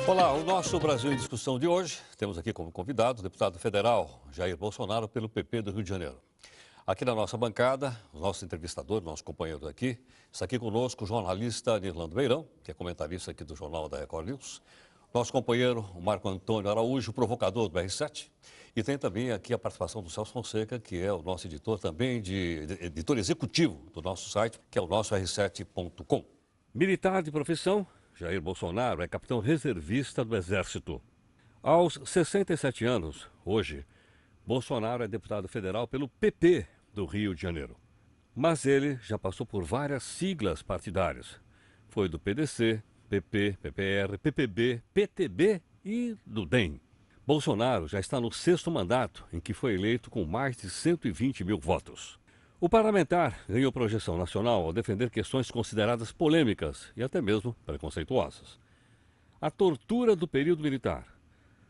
Olá, o nosso Brasil em Discussão de hoje, temos aqui como convidado o deputado federal Jair Bolsonaro pelo PP do Rio de Janeiro. Aqui na nossa bancada, o nosso entrevistador, nosso companheiro aqui, está aqui conosco o jornalista Nirlando Beirão, que é comentarista aqui do Jornal da Record News, nosso companheiro o Marco Antônio Araújo, provocador do R7, e tem também aqui a participação do Celso Fonseca, que é o nosso editor também, editor executivo do nosso site, que é o nosso r7.com. Militar de profissão, Jair Bolsonaro é capitão reservista do Exército. Aos 67 anos, hoje, Bolsonaro é deputado federal pelo PP do Rio de Janeiro. Mas ele já passou por várias siglas partidárias. Foi do PDC, PP, PPR, PPB, PTB e do DEM. Bolsonaro já está no 6º mandato, em que foi eleito com mais de 120 mil votos. O parlamentar ganhou projeção nacional ao defender questões consideradas polêmicas e até mesmo preconceituosas. A tortura do período militar,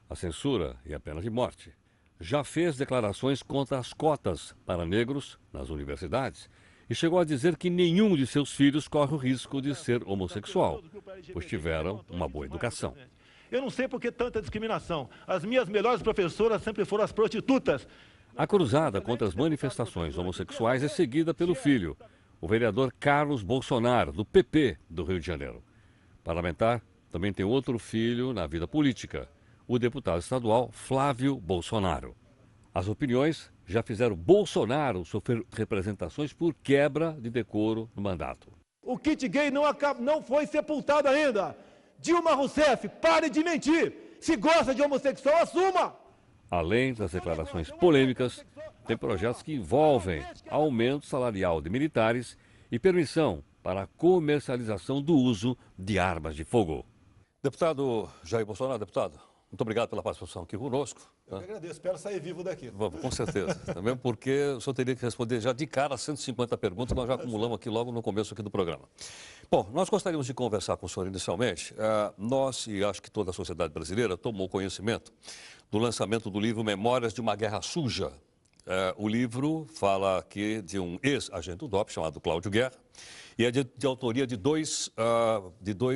a censura e a pena de morte. Já fez declarações contra as cotas para negros nas universidades e chegou a dizer que nenhum de seus filhos corre o risco de ser homossexual, pois tiveram uma boa educação. Eu não sei por que tanta discriminação. As minhas melhores professoras sempre foram as prostitutas. A cruzada contra as manifestações homossexuais é seguida pelo filho, o vereador Carlos Bolsonaro, do PP do Rio de Janeiro. Parlamentar também tem outro filho na vida política, o deputado estadual Flávio Bolsonaro. As opiniões já fizeram Bolsonaro sofrer representações por quebra de decoro no mandato. O kit gay não foi sepultado ainda. Dilma Rousseff, pare de mentir. Se gosta de homossexual, assuma. Além das declarações polêmicas, tem projetos que envolvem aumento salarial de militares e permissão para a comercialização do uso de armas de fogo. Deputado Jair Bolsonaro, deputado, muito obrigado pela participação aqui conosco. Eu que agradeço, espero sair vivo daqui. Vamos, com certeza. Também porque o senhor teria que responder já de cara 150 perguntas, nós já acumulamos aqui logo no começo aqui do programa. Bom, nós gostaríamos de conversar com o senhor inicialmente. Nós, e acho que toda a sociedade brasileira, tomou conhecimento do lançamento do livro Memórias de uma Guerra Suja. O livro fala aqui de um ex-agente do DOP chamado Cláudio Guerra, e é de autoria de dois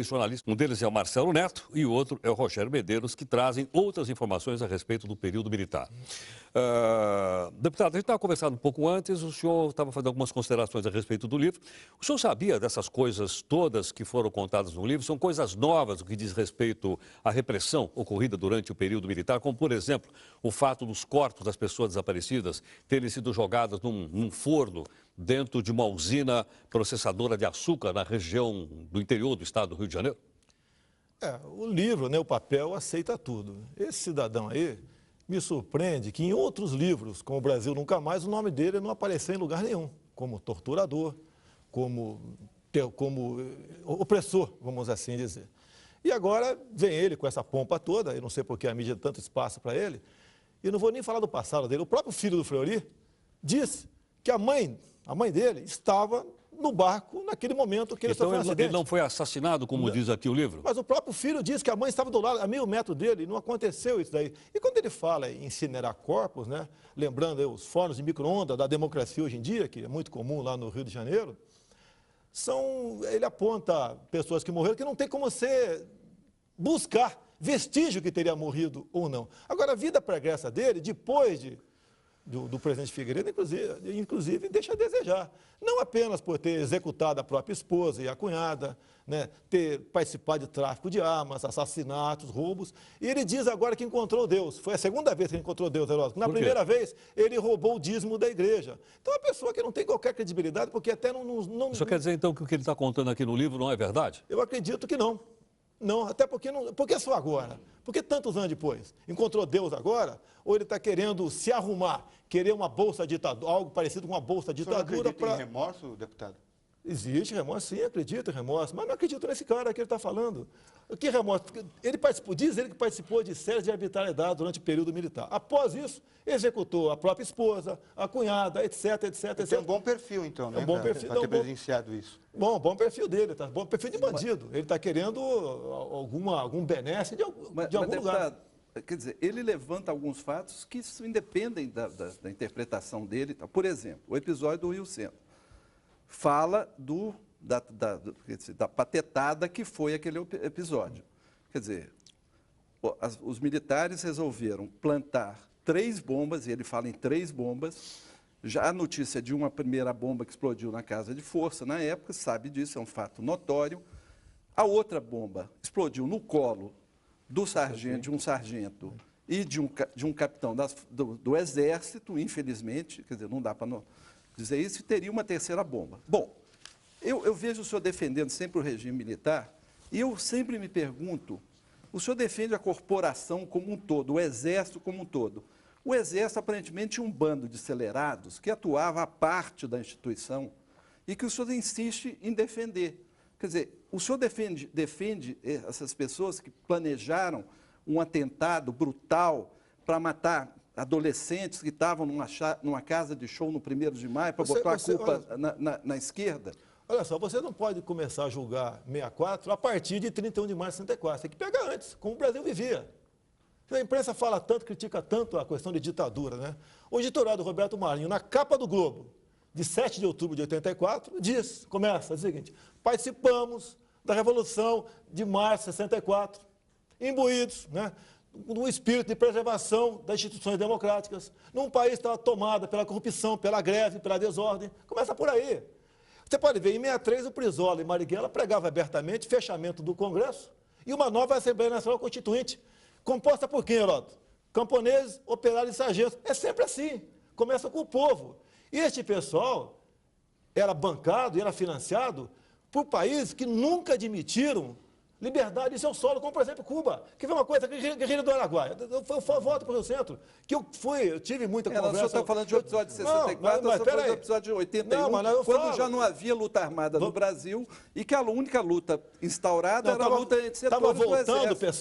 jornalistas. Um deles é o Marcelo Neto e o outro é o Rogério Medeiros, que trazem outras informações a respeito do período militar. Deputado, a gente estava conversando um pouco antes, o senhor estava fazendo algumas considerações a respeito do livro. O senhor sabia dessas coisas todas que foram contadas no livro? São coisas novas no que diz respeito à repressão ocorrida durante o período militar, como, por exemplo, o fato dos corpos das pessoas desaparecidas terem sido jogadas num forno dentro de uma usina processadora de açúcar na região do interior do estado do Rio de Janeiro? O livro, né, o papel, aceita tudo. Esse cidadão aí me surpreende que em outros livros, como O Brasil Nunca Mais, o nome dele não apareceu em lugar nenhum, como torturador, como opressor, vamos assim dizer. E agora vem ele com essa pompa toda, eu não sei por que a mídia dá tanto espaço para ele, e não vou nem falar do passado dele. O próprio filho do Fleury disse que a mãe dele estava no barco naquele momento que ele sofreu um acidente. Ele não foi assassinado, como diz aqui o livro? Mas o próprio filho disse que a mãe estava do lado, a 1000 metros dele, e não aconteceu isso daí. E quando ele fala em incinerar corpos, né, lembrando aí os fornos de micro-ondas da democracia hoje em dia, que é muito comum lá no Rio de Janeiro, ele aponta pessoas que morreram que não tem como você buscar vestígio que teria morrido ou não. Agora, a vida pregressa dele, depois do presidente Figueiredo, inclusive, deixa a desejar. Não apenas por ter executado a própria esposa e a cunhada, né, ter participado de tráfico de armas, assassinatos, roubos. E ele diz agora que encontrou Deus. Foi a segunda vez que ele encontrou Deus, Heródoto. Na primeira vez, ele roubou o dízimo da igreja. Então, é uma pessoa que não tem qualquer credibilidade, porque até não... O senhor quer dizer, então, que o que ele está contando aqui no livro não é verdade? Eu acredito que não. Não, até porque não. Por que só agora? Por que tantos anos depois? Encontrou Deus agora? Ou ele está querendo se arrumar, querer uma bolsa ditadura, algo parecido com uma bolsa ditadura para... Tem remorso, deputado? Existe remorso, sim, acredito em remorso, mas não acredito nesse cara que ele está falando. Que remorso? Diz ele que participou de séries de arbitrariedade durante o período militar. Após isso, executou a própria esposa, a cunhada, etc, etc, etc. Tem um bom perfil, então, né? É um bom perfil. Para ter presenciado isso. Bom perfil dele, tá? Bom perfil de bandido. Ele está querendo algum benesse de algum lugar. Quer dizer, ele levanta alguns fatos que independem da interpretação dele. Por exemplo, o episódio do Rio Centro fala da patetada que foi aquele episódio. Quer dizer, os militares resolveram plantar 3 bombas, e ele fala em 3 bombas. Já a notícia de uma primeira bomba que explodiu na casa de força, na época, sabe disso, é um fato notório. A outra bomba explodiu no colo do sargento, de um sargento e de um capitão do Exército, infelizmente, quer dizer, não dá para dizer isso, e teria uma terceira bomba. Bom, eu vejo o senhor defendendo sempre o regime militar, e eu sempre me pergunto, o senhor defende a corporação como um todo, o Exército como um todo. O Exército, aparentemente, tinha um bando de acelerados que atuava à parte da instituição e que o senhor insiste em defender. Quer dizer, o senhor defende essas pessoas que planejaram um atentado brutal para matar adolescentes que estavam numa casa de show no 1º de maio para botar a culpa na esquerda? Olha só, você não pode começar a julgar 64 a partir de 31 de março de 64. Tem que pegar antes, como o Brasil vivia. A imprensa fala tanto, critica tanto a questão de ditadura, né? O editorial do Roberto Marinho, na capa do Globo, de 7 de outubro de 84, começa o seguinte: participamos da Revolução de março de 64, imbuídos, né, no espírito de preservação das instituições democráticas, num país que estava tomado pela corrupção, pela greve, pela desordem. Começa por aí. Você pode ver, em 63, o Brizola e Marighella pregavam abertamente fechamento do Congresso e uma nova Assembleia Nacional Constituinte, composta por quem, Heródoto? Camponeses, operários e sargentos. É sempre assim. Começa com o povo. E este pessoal era bancado e era financiado por países que nunca admitiram liberdade em seu solo, como, por exemplo, Cuba, que foi uma coisa, guerrilha do Araguaia. Eu volto para o Rio Centro, que eu tive muita conversa... O senhor está falando de episódio de 64, mas eu estou falando de episódio de 81, quando já não havia luta armada no Brasil e que a única luta instaurada era a luta entre setores do Exército. Estava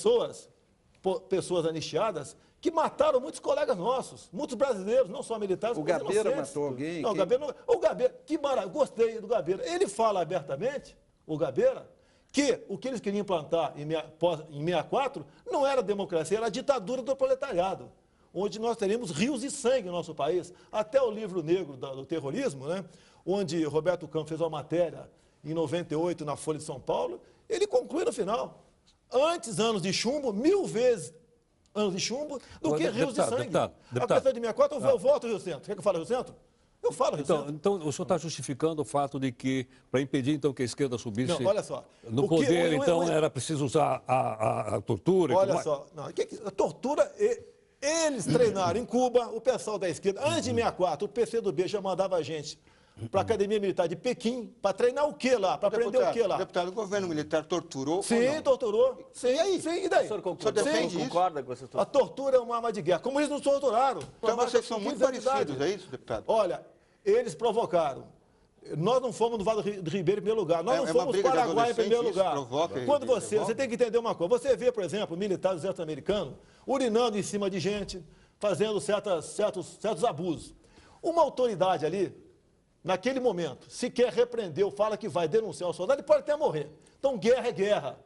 voltando pessoas anistiadas que mataram muitos colegas nossos, muitos brasileiros, não só militares, o Gabeira matou alguém? Não, o Gabeira, que maravilha, gostei do Gabeira. Ele fala abertamente, o Gabeira, que o que eles queriam implantar em 64 não era democracia, era a ditadura do proletariado, onde nós teríamos rios de sangue no nosso país. Até o livro negro do terrorismo, né, onde Roberto Campos fez uma matéria em 98 na Folha de São Paulo, ele conclui no final: antes anos de chumbo, 1000 vezes anos de chumbo, do que rios de sangue. Deputado. A questão de 64, eu voto Rio Centro. Quer que eu fale Rio Centro? Eu falo Rio Centro. Então, o senhor está justificando o fato de que, para impedir, então, que a esquerda subisse Não, olha só, no poder, então, era preciso usar a tortura? Olha só, a tortura... Eles treinaram em Cuba, o pessoal da esquerda. Antes de 64, o PCdoB já mandava a gente para a Academia Militar de Pequim, para treinar o quê lá? Para aprender o quê lá? Deputado, o governo militar torturou? Sim, torturou. Sim, e aí? Sim, e daí? O senhor defende isso? Concorda com essa tortura? A tortura é uma arma de guerra. Como eles nos torturaram? Então vocês são muito parecidos, é isso, deputado? Olha, eles provocaram. Nós não fomos no Vale do Ribeiro em primeiro lugar. Nós não fomos no Paraguai em primeiro lugar. Quando você tem que entender uma coisa. Você vê, por exemplo, militares norte-americanos urinando em cima de gente, fazendo certos abusos. Uma autoridade ali, naquele momento, se quer repreender ou fala que vai denunciar o soldado, ele pode até morrer. Então, guerra é guerra.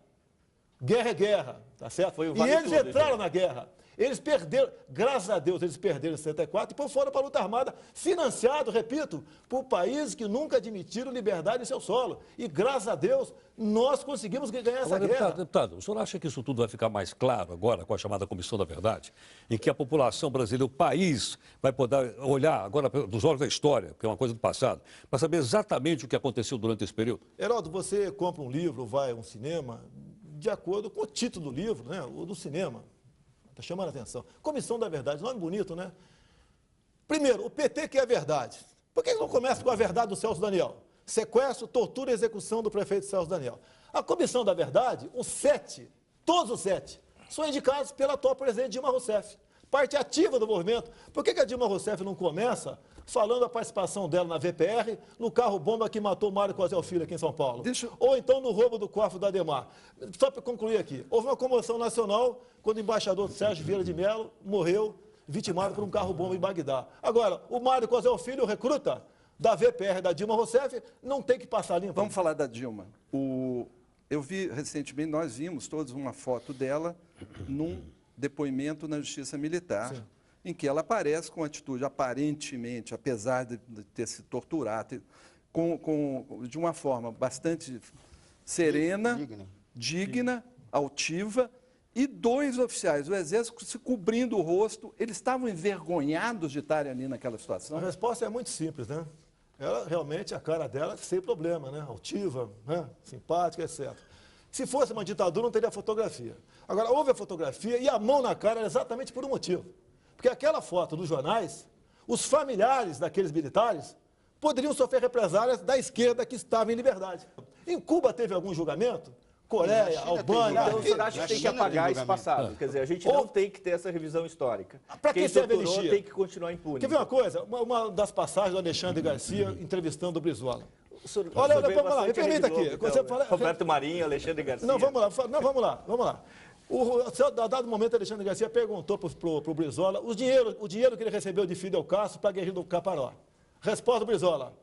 Guerra é guerra, tá certo? E eles entraram na guerra. Eles perderam, graças a Deus, eles perderam em 64 e depois foram para a luta armada, financiado, repito, por países que nunca admitiram liberdade em seu solo. E, graças a Deus, nós conseguimos ganhar essa guerra. Deputado, o senhor acha que isso tudo vai ficar mais claro agora com a chamada Comissão da Verdade? Em que a população brasileira, o país, vai poder olhar agora dos olhos da história, que é uma coisa do passado, para saber exatamente o que aconteceu durante esse período? Heraldo, você compra um livro, vai a um cinema, de acordo com o título do livro, né, o do cinema. Está chamando a atenção. Comissão da Verdade, nome bonito, né? Primeiro, o PT quer a verdade. Por que não começa com a verdade do Celso Daniel? Sequestro, tortura e execução do prefeito Celso Daniel. A Comissão da Verdade, os 7, todos os 7, são indicados pela atual presidente Dilma Rousseff, parte ativa do movimento. Por que a Dilma Rousseff não começa falando da participação dela na VPR, no carro-bomba que matou o Mário Cosel Filho aqui em São Paulo? Ou então no roubo do cofre da Ademar? Só para concluir aqui, houve uma comoção nacional quando o embaixador Sérgio Vieira de Mello morreu vitimado por um carro-bomba em Bagdá. Agora, o Mário Cosel Filho, recruta da VPR da Dilma Rousseff, não tem que passar limpo. Vamos falar da Dilma. Eu vi recentemente, nós vimos todos uma foto dela num depoimento na Justiça Militar, sim, em que ela aparece com atitude, aparentemente, apesar de ter se torturado, de uma forma bastante serena, digna, altiva, e 2 oficiais do Exército se cobrindo o rosto. Eles estavam envergonhados de estarem ali naquela situação? A resposta é muito simples, né? Ela realmente, a cara dela, sem problema, né? Altiva, né? Simpática, etc. Se fosse uma ditadura, não teria fotografia. Agora, houve a fotografia e a mão na cara era exatamente por um motivo. Porque aquela foto dos jornais, os familiares daqueles militares poderiam sofrer represálias da esquerda que estava em liberdade. Em Cuba teve algum julgamento? Coreia, Albânia... Então, o senhor acha que tem que apagar esse passado? Quer dizer, a gente não tem que ter essa revisão histórica. Para que serve a anistia? Tem que continuar impune. Quer ver uma coisa? Uma das passagens do Alexandre Garcia entrevistando o Brizola. Olha, vamos lá, me permita aqui. Então, Você fala... Roberto Marinho, Alexandre Garcia. Não, vamos lá. A dado momento, Alexandre Garcia perguntou para o Brizola o dinheiro que ele recebeu de Fidel Castro para a guerrilha do Caparó. Resposta do Brizola.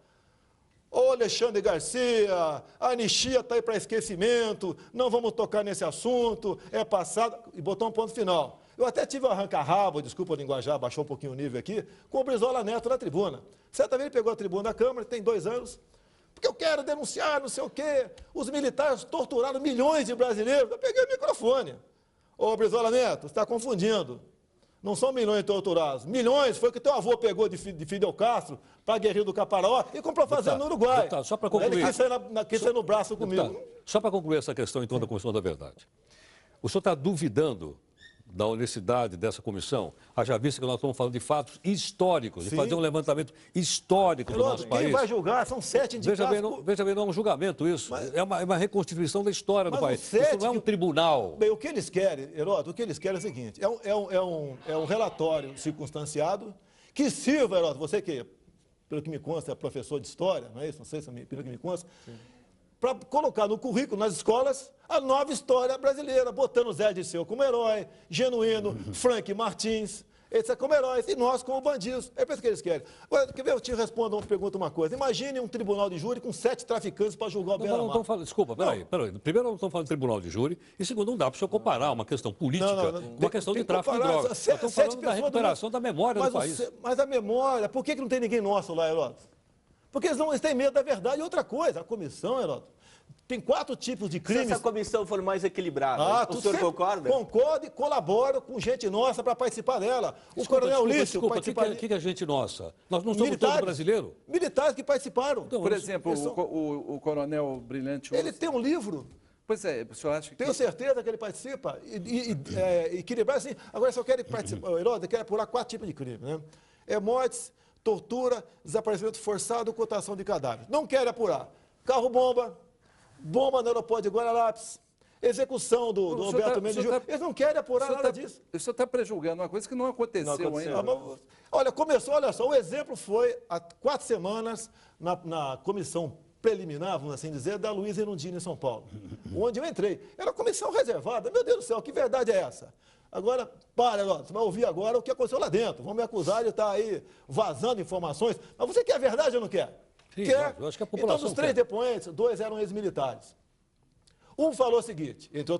Ô Alexandre Garcia, a anistia está aí para esquecimento, não vamos tocar nesse assunto, é passado, e botou um ponto final. Eu até tive um arranca-rabo, desculpa o linguajar, baixou um pouquinho o nível aqui, com o Brizola Neto na tribuna. Certa vez ele pegou a tribuna da Câmara, tem 2 anos, porque eu quero denunciar, não sei o quê, os militares torturaram milhões de brasileiros. Eu peguei o microfone. Ô Brizola Neto, você está confundindo. Não são milhões torturados. Milhões foi o que teu avô pegou de Fidel Castro para a guerrilha do Caparaó e comprou fazenda no Uruguai. Deputado, só para concluir. Ele quis sair no braço comigo. Deputado, só para concluir essa questão, então, da Comissão da Verdade. O senhor está duvidando da honestidade dessa comissão, haja vista que nós estamos falando de fatos históricos, de fazer um levantamento histórico do nosso país. Quem vai julgar? São 7 indicados. Veja bem, não é um julgamento isso. É uma reconstituição da história do país. Isso não é um tribunal. Bem, o que eles querem, Heródoto, o que eles querem é o seguinte, é um relatório circunstanciado que sirva, Heródoto, você que, pelo que me consta, é professor de história, não é isso? Não sei se pelo que me consta. Para colocar no currículo, nas escolas, a nova história brasileira, botando Zé Dirceu como herói, Genuíno, Frank Martins, etc. como heróis, e nós como bandidos. É isso que eles querem. Agora, quer ver, eu te respondo uma coisa. Imagine um tribunal de júri com 7 traficantes para julgar o Beira-Mar. Desculpa, peraí. Primeiro, não estamos falando de tribunal de júri, e segundo, não dá para o senhor comparar uma questão política com uma questão de tráfico de drogas. Nós estamos falando da recuperação da memória do país. Mas a memória, por que não tem ninguém nosso lá, Heródoto? Porque eles têm medo da verdade. E outra coisa, a comissão, Heródoto, tem 4 tipos de crimes. Se essa comissão for mais equilibrada, o senhor concorda? Concordo e colaboro com gente nossa para participar dela. O Coronel Lício participa... O que é gente nossa? Nós não somos todos brasileiros? Militares que participaram. Então, por exemplo, o Coronel Brilhante... Ele tem um livro. Pois é, o senhor acha que... Tenho certeza que ele participa. Equilibrar assim. Agora, se eu quero participar, Heródoto, eu quero apurar 4 tipos de crime, né? Mortes, tortura, desaparecimento forçado, ocultação de cadáveres. Não quero apurar. Carro-bomba, bomba no aeroporto de Guararapes, execução do Roberto Mendes Júnior. Eles não querem apurar nada disso. O senhor está prejulgando uma coisa que não aconteceu ainda. Olha, olha só, o exemplo foi há 4 semanas na comissão preliminar, vamos assim dizer, da Luísa Erundina em São Paulo, onde eu entrei. Era comissão reservada. Meu Deus do céu, que verdade é essa? Agora, você vai ouvir agora o que aconteceu lá dentro. Vão me acusar de estar aí vazando informações. Mas você quer a verdade ou não quer? Sim, quer. Eu acho que a população então, dos 3 depoentes, 2 eram ex-militares. Um falou o seguinte, entre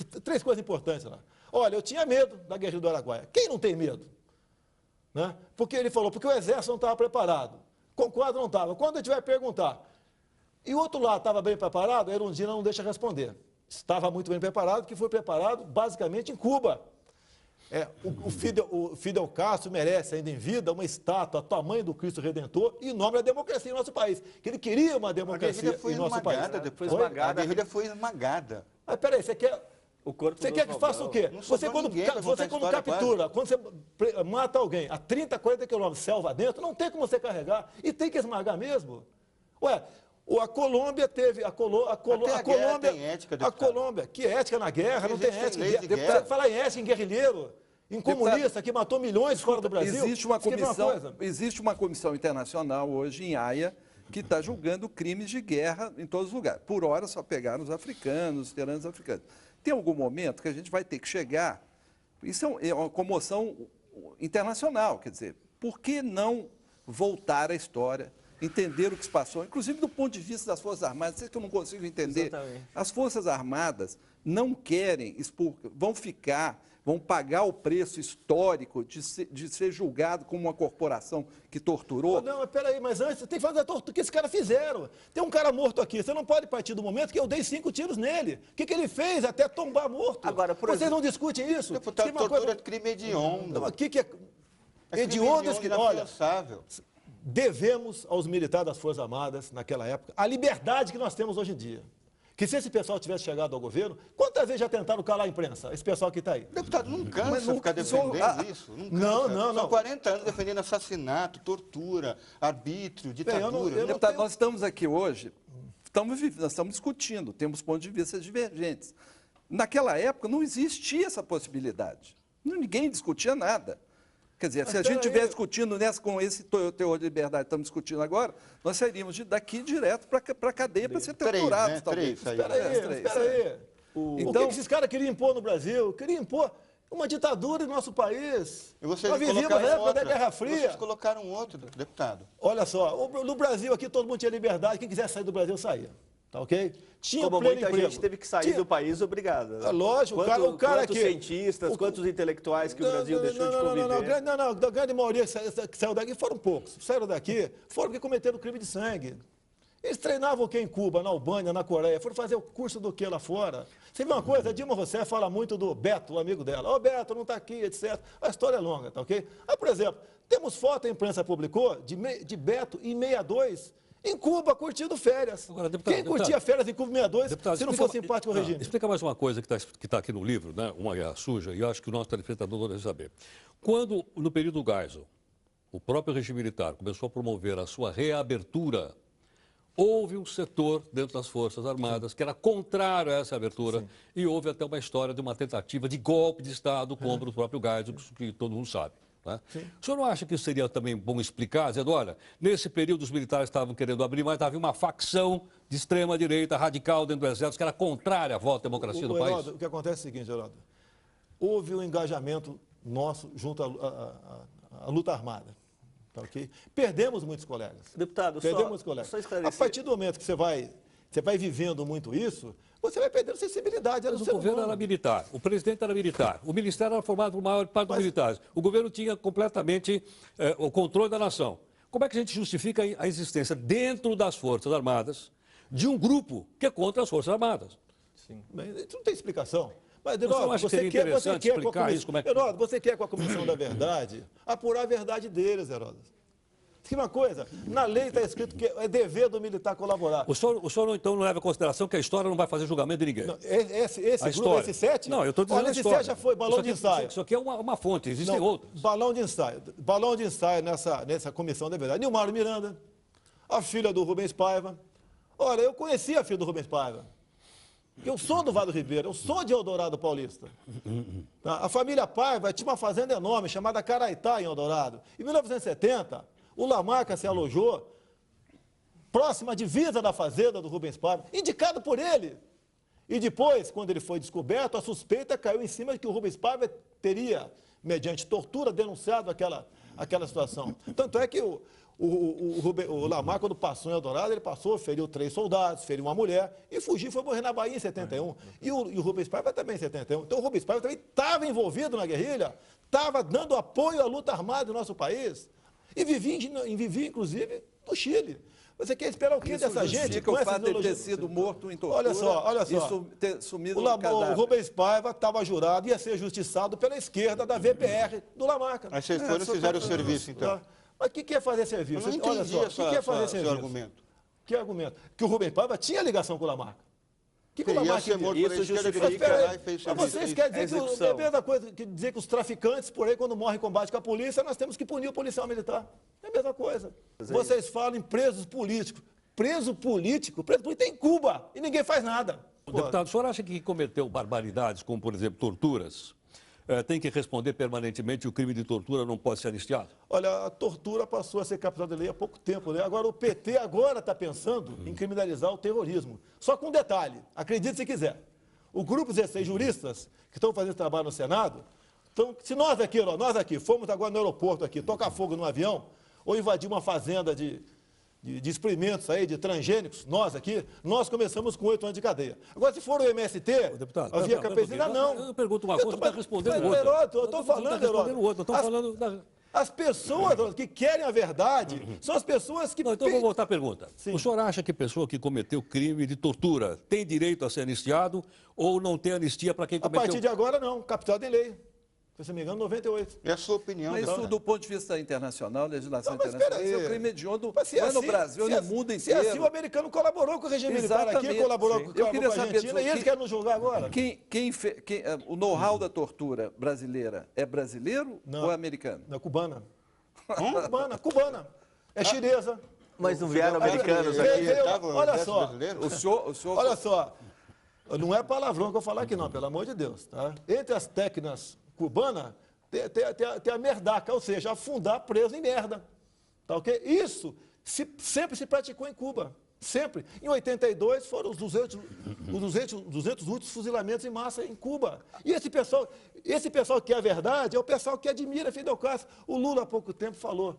3 coisas importantes lá. Olha, eu tinha medo da guerrilha do Araguaia. Quem não tem medo? Né? Porque ele falou, porque o exército não estava preparado. Concordo, não estava. Quando a gente vai perguntar, e o outro lado estava bem preparado, a Erundina não deixa responder. Estava muito bem preparado, que foi preparado basicamente em Cuba. O Fidel Castro merece ainda em vida uma estátua do tamanho do Cristo Redentor em nome da democracia em nosso país. Que ele queria uma democracia em nosso país. A guerrilha foi esmagada. Mas peraí, você quer... Você quer que faça o quê? Você quando captura, quando você mata alguém a 30, 40 quilômetros selva dentro, não tem como você carregar. E tem que esmagar mesmo. Ué, a Colômbia teve... A Colômbia tem ética, deputado. A Colômbia, que ética na guerra? Não tem ética em guerra. Você fala em ética em guerrilheiro, em comunista que matou milhões fora do Brasil. Existe uma comissão internacional hoje em Haia que está julgando crimes de guerra em todos os lugares. Por hora só pegaram os africanos, os veteranos africanos. Tem algum momento que a gente vai ter que chegar... Isso é uma comoção internacional, quer dizer, por que não voltar à história, entender o que se passou, inclusive do ponto de vista das Forças Armadas, isso que eu não consigo entender. Exatamente. As Forças Armadas não querem expor, vão ficar vão pagar o preço histórico de ser julgado como uma corporação que torturou? Não, mas peraí, mas antes tem que fazer a tortura que esses caras fizeram. Tem um cara morto aqui, você não pode partir do momento que eu dei 5 tiros nele. O que ele fez até tombar morto? Agora, por Vocês exemplo, não discutem isso? Deputado, tortura é crime hediondo. Não, aqui que é... hediondos que... Olha, devemos aos militares das Forças Armadas, naquela época, a liberdade que nós temos hoje em dia. Que se esse pessoal tivesse chegado ao governo, quantas vezes já tentaram calar a imprensa? Esse pessoal que está aí. Deputado, não cansa ficar defendendo isso. Não. São 40 anos defendendo assassinato, tortura, arbítrio, ditadura. Deputado, nós estamos aqui hoje, nós estamos discutindo, temos pontos de vista divergentes. Naquela época não existia essa possibilidade. Ninguém discutia nada. Quer dizer, se a gente estiver discutindo com esse teor de liberdade que estamos discutindo agora, nós sairíamos daqui direto para a cadeia para ser torturados, talvez. Espera aí. O que esses caras queriam impor no Brasil? Queriam impor uma ditadura em nosso país. E vocês nós vivíamos na época da Guerra Fria. Vocês colocaram outro, deputado. Olha só, no Brasil aqui todo mundo tinha liberdade, quem quisesse sair do Brasil saía. Tá ok? Tinha como pleno muita emprego. gente teve que sair do país obrigada. É lógico, quantos cientistas, quantos intelectuais que o Brasil deixou de conviver. Não, da grande maioria que saiu daqui foram poucos. Saíram daqui, foram porque cometeram crime de sangue. Eles treinavam o que em Cuba, na Albânia, na Coreia, foram fazer o curso do que lá fora. Você vê uma coisa, a Dilma Rousseff fala muito do Beto, o amigo dela. Ô, Beto, não está aqui, etc. A história é longa, tá ok? Por exemplo, temos foto, a imprensa publicou, de Beto em 62, em Cuba, curtindo férias. Agora, deputado, quem curtia férias em Cuba em 62, se não fosse simpático ao regime? Explica mais uma coisa que está aqui no livro, né? Uma guerra suja, e eu acho que o nosso telespectador deve saber. Quando, no período Geisel, o próprio regime militar começou a promover a sua reabertura, houve um setor dentro das Forças Armadas que era contrário a essa abertura. Sim. E houve até uma história de uma tentativa de golpe de Estado contra o próprio Geisel, que todo mundo sabe. Né? O senhor não acha que seria também bom explicar, dizendo, olha, nesse período os militares estavam querendo abrir, mas havia uma facção de extrema-direita radical dentro do Exército que era contrária à volta à democracia do país? O que acontece é o seguinte, Geraldo, houve um engajamento nosso junto à luta armada. Tá, okay? Perdemos muitos colegas. Deputado, só esclarecer. A partir do momento que você vai vivendo muito isso, você vai perdendo sensibilidade. Mas o governo era militar, o presidente era militar, o ministério era formado por maior parte dos militares, o governo tinha completamente o controle da nação. Como é que a gente justifica a existência dentro das Forças Armadas de um grupo que é contra as Forças Armadas? Sim. Isso não tem explicação. Mas, Eduardo, você quer explicar isso? Como é que... Eduardo, você quer com a Comissão da Verdade apurar a verdade deles, Heródoto. Tem uma coisa, na lei está escrito que é dever do militar colaborar. O senhor então não leva em consideração que a história não vai fazer julgamento de ninguém? Não, esse 7? Não, eu estou dizendo esse 7 já foi balão de ensaio. Isso aqui é uma fonte, existem outros. Balão de ensaio nessa Comissão da Verdade. Nilmar Miranda, a filha do Rubens Paiva. Olha, eu conheci a filha do Rubens Paiva. Eu sou do Vale do Ribeiro, eu sou de Eldorado Paulista. A família Paiva tinha uma fazenda enorme chamada Caraitá, em Eldorado. Em 1970, o Lamarca se alojou próxima à divisa da fazenda do Rubens Paiva, indicado por ele. E depois, quando ele foi descoberto, a suspeita caiu em cima de que o Rubens Paiva teria, mediante tortura, denunciado aquela situação. Tanto é que o Lamarca, quando passou em Eldorado, ele passou, feriu 3 soldados, feriu uma mulher e fugiu, foi morrer na Bahia em 71. E o Rubens Paiva também em 71. Então o Rubens Paiva também estava envolvido na guerrilha, estava dando apoio à luta armada do nosso país e vivia inclusive, no Chile. Você quer esperar o quê dessa gente? Que o fato de ter sido morto em tortura, olha só. Isso ter sumido no cadáver. O Rubens Paiva estava jurado, ia ser justiçado pela esquerda da VPR do Lamarca. Mas vocês foram e fizeram o serviço, então. Mas o que é fazer serviço? Eu não entendi o que é fazer serviço. Argumento. Que argumento? Que o Rubens Paiva tinha ligação com o Lamarca. Que o Lamarca isso justifica. Mas vocês querem dizer que é a mesma coisa que dizer que os traficantes, por aí, quando morrem em combate com a polícia, nós temos que punir o policial militar. É a mesma coisa. Vocês falam em presos políticos. Preso político tem em Cuba e ninguém faz nada. Deputado, o senhor acha que cometeu barbaridades, como, por exemplo, torturas, tem que responder permanentemente e o crime de tortura não pode ser anistiado? Olha, a tortura passou a ser captada de lei há pouco tempo, né? Agora, o PT agora está pensando em criminalizar o terrorismo. Só com um detalhe, acredite se quiser. O grupo 16 juristas que estão fazendo trabalho no Senado, então, se nós aqui fomos agora no aeroporto aqui, tocar fogo num avião, ou invadir uma fazenda de de experimentos aí, de transgênicos, nós aqui, nós começamos com 8 anos de cadeia. Agora, se for o MST, deputado, a via campesina, não. Eu pergunto uma coisa, você está respondendo outra. Eu estou falando, Heródoto. As pessoas que querem a verdade são as pessoas que... Não, então eu vou voltar à pergunta. Sim. O senhor acha que pessoa que cometeu crime de tortura tem direito a ser anistiado ou não tem anistia para quem cometeu? A partir de agora, não. Capital tem lei. Se não me engano, 98. É a sua opinião. Mas isso, do ponto de vista internacional, legislação internacional, isso é um crime hediondo, não é no Brasil, no mundo inteiro. Se assim o americano colaborou com o regime militar aqui, colaborou com a Argentina, e eles querem nos julgar agora. O know-how da tortura brasileira é brasileiro ou é americano? Não, cubana. Cubana. É chinesa. Mas não vieram americanos aqui. Olha só. O senhor... Olha só. Não é palavrão que eu falar aqui, não, pelo amor de Deus. Tá? Entre as técnicas cubanas, tem a merdaca, ou seja, afundar preso em merda. Tá ok? Isso sempre se praticou em Cuba. Sempre. Em 82 foram os 200 últimos fuzilamentos em massa em Cuba. E esse pessoal que quer a verdade é o pessoal que admira Fidel Castro. O Lula há pouco tempo falou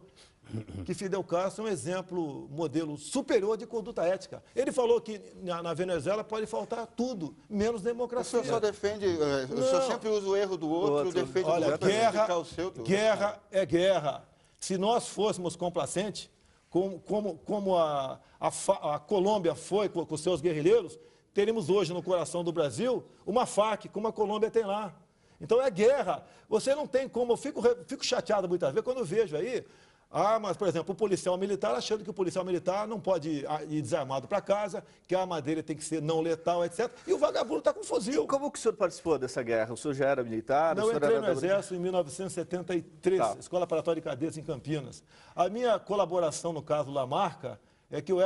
que Fidel Castro é um exemplo, modelo superior de conduta ética. Ele falou que na Venezuela pode faltar tudo, menos democracia. O senhor só defende, o senhor sempre usa o erro do outro, defende o outro, criticar o seu. Guerra é guerra. Se nós fôssemos complacentes, como a Colômbia foi com seus guerrilheiros, teríamos hoje no coração do Brasil uma FARC, como a Colômbia tem lá. Então é guerra. Você não tem como... Eu fico chateado muitas vezes quando eu vejo aí armas, por exemplo, o policial militar achando que o policial militar não pode ir desarmado para casa, que a arma dele tem que ser não letal, etc. E o vagabundo está com fuzil. Como que o senhor participou dessa guerra? O senhor já era militar? Não, eu entrei no Exército em 1973, Escola Preparatória de Cadetes em Campinas. A minha colaboração, no caso Lamarca, é que eu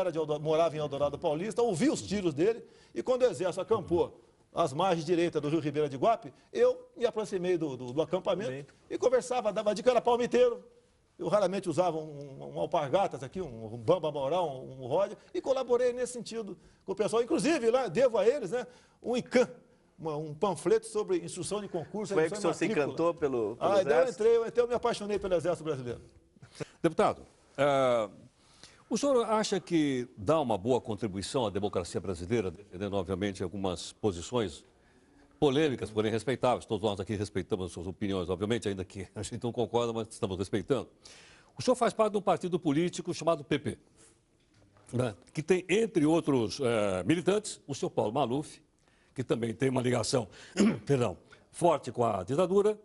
morava em Eldorado Paulista, ouvi os tiros dele, e quando o Exército acampou às margens direitas do Rio Ribeira de Guape, eu me aproximei do acampamento e conversava, dava dica, era palmiteiro. Eu raramente usava um alpargatas aqui, um bamba moral, um rod, e colaborei nesse sentido com o pessoal. Inclusive, lá, devo a eles, né, um ICAM, um panfleto sobre instrução de concurso. Foi aí que o senhor se encantou pelo Exército? Eu me apaixonei pelo Exército Brasileiro. Deputado, o senhor acha que dá uma boa contribuição à democracia brasileira, defendendo, obviamente, algumas posições polêmicas, porém respeitáveis? Todos nós aqui respeitamos as suas opiniões, obviamente, ainda que a gente não concorda, mas estamos respeitando. O senhor faz parte de um partido político chamado PP, né, que tem, entre outros militantes, o senhor Paulo Maluf, que também tem uma ligação forte com a ditadura,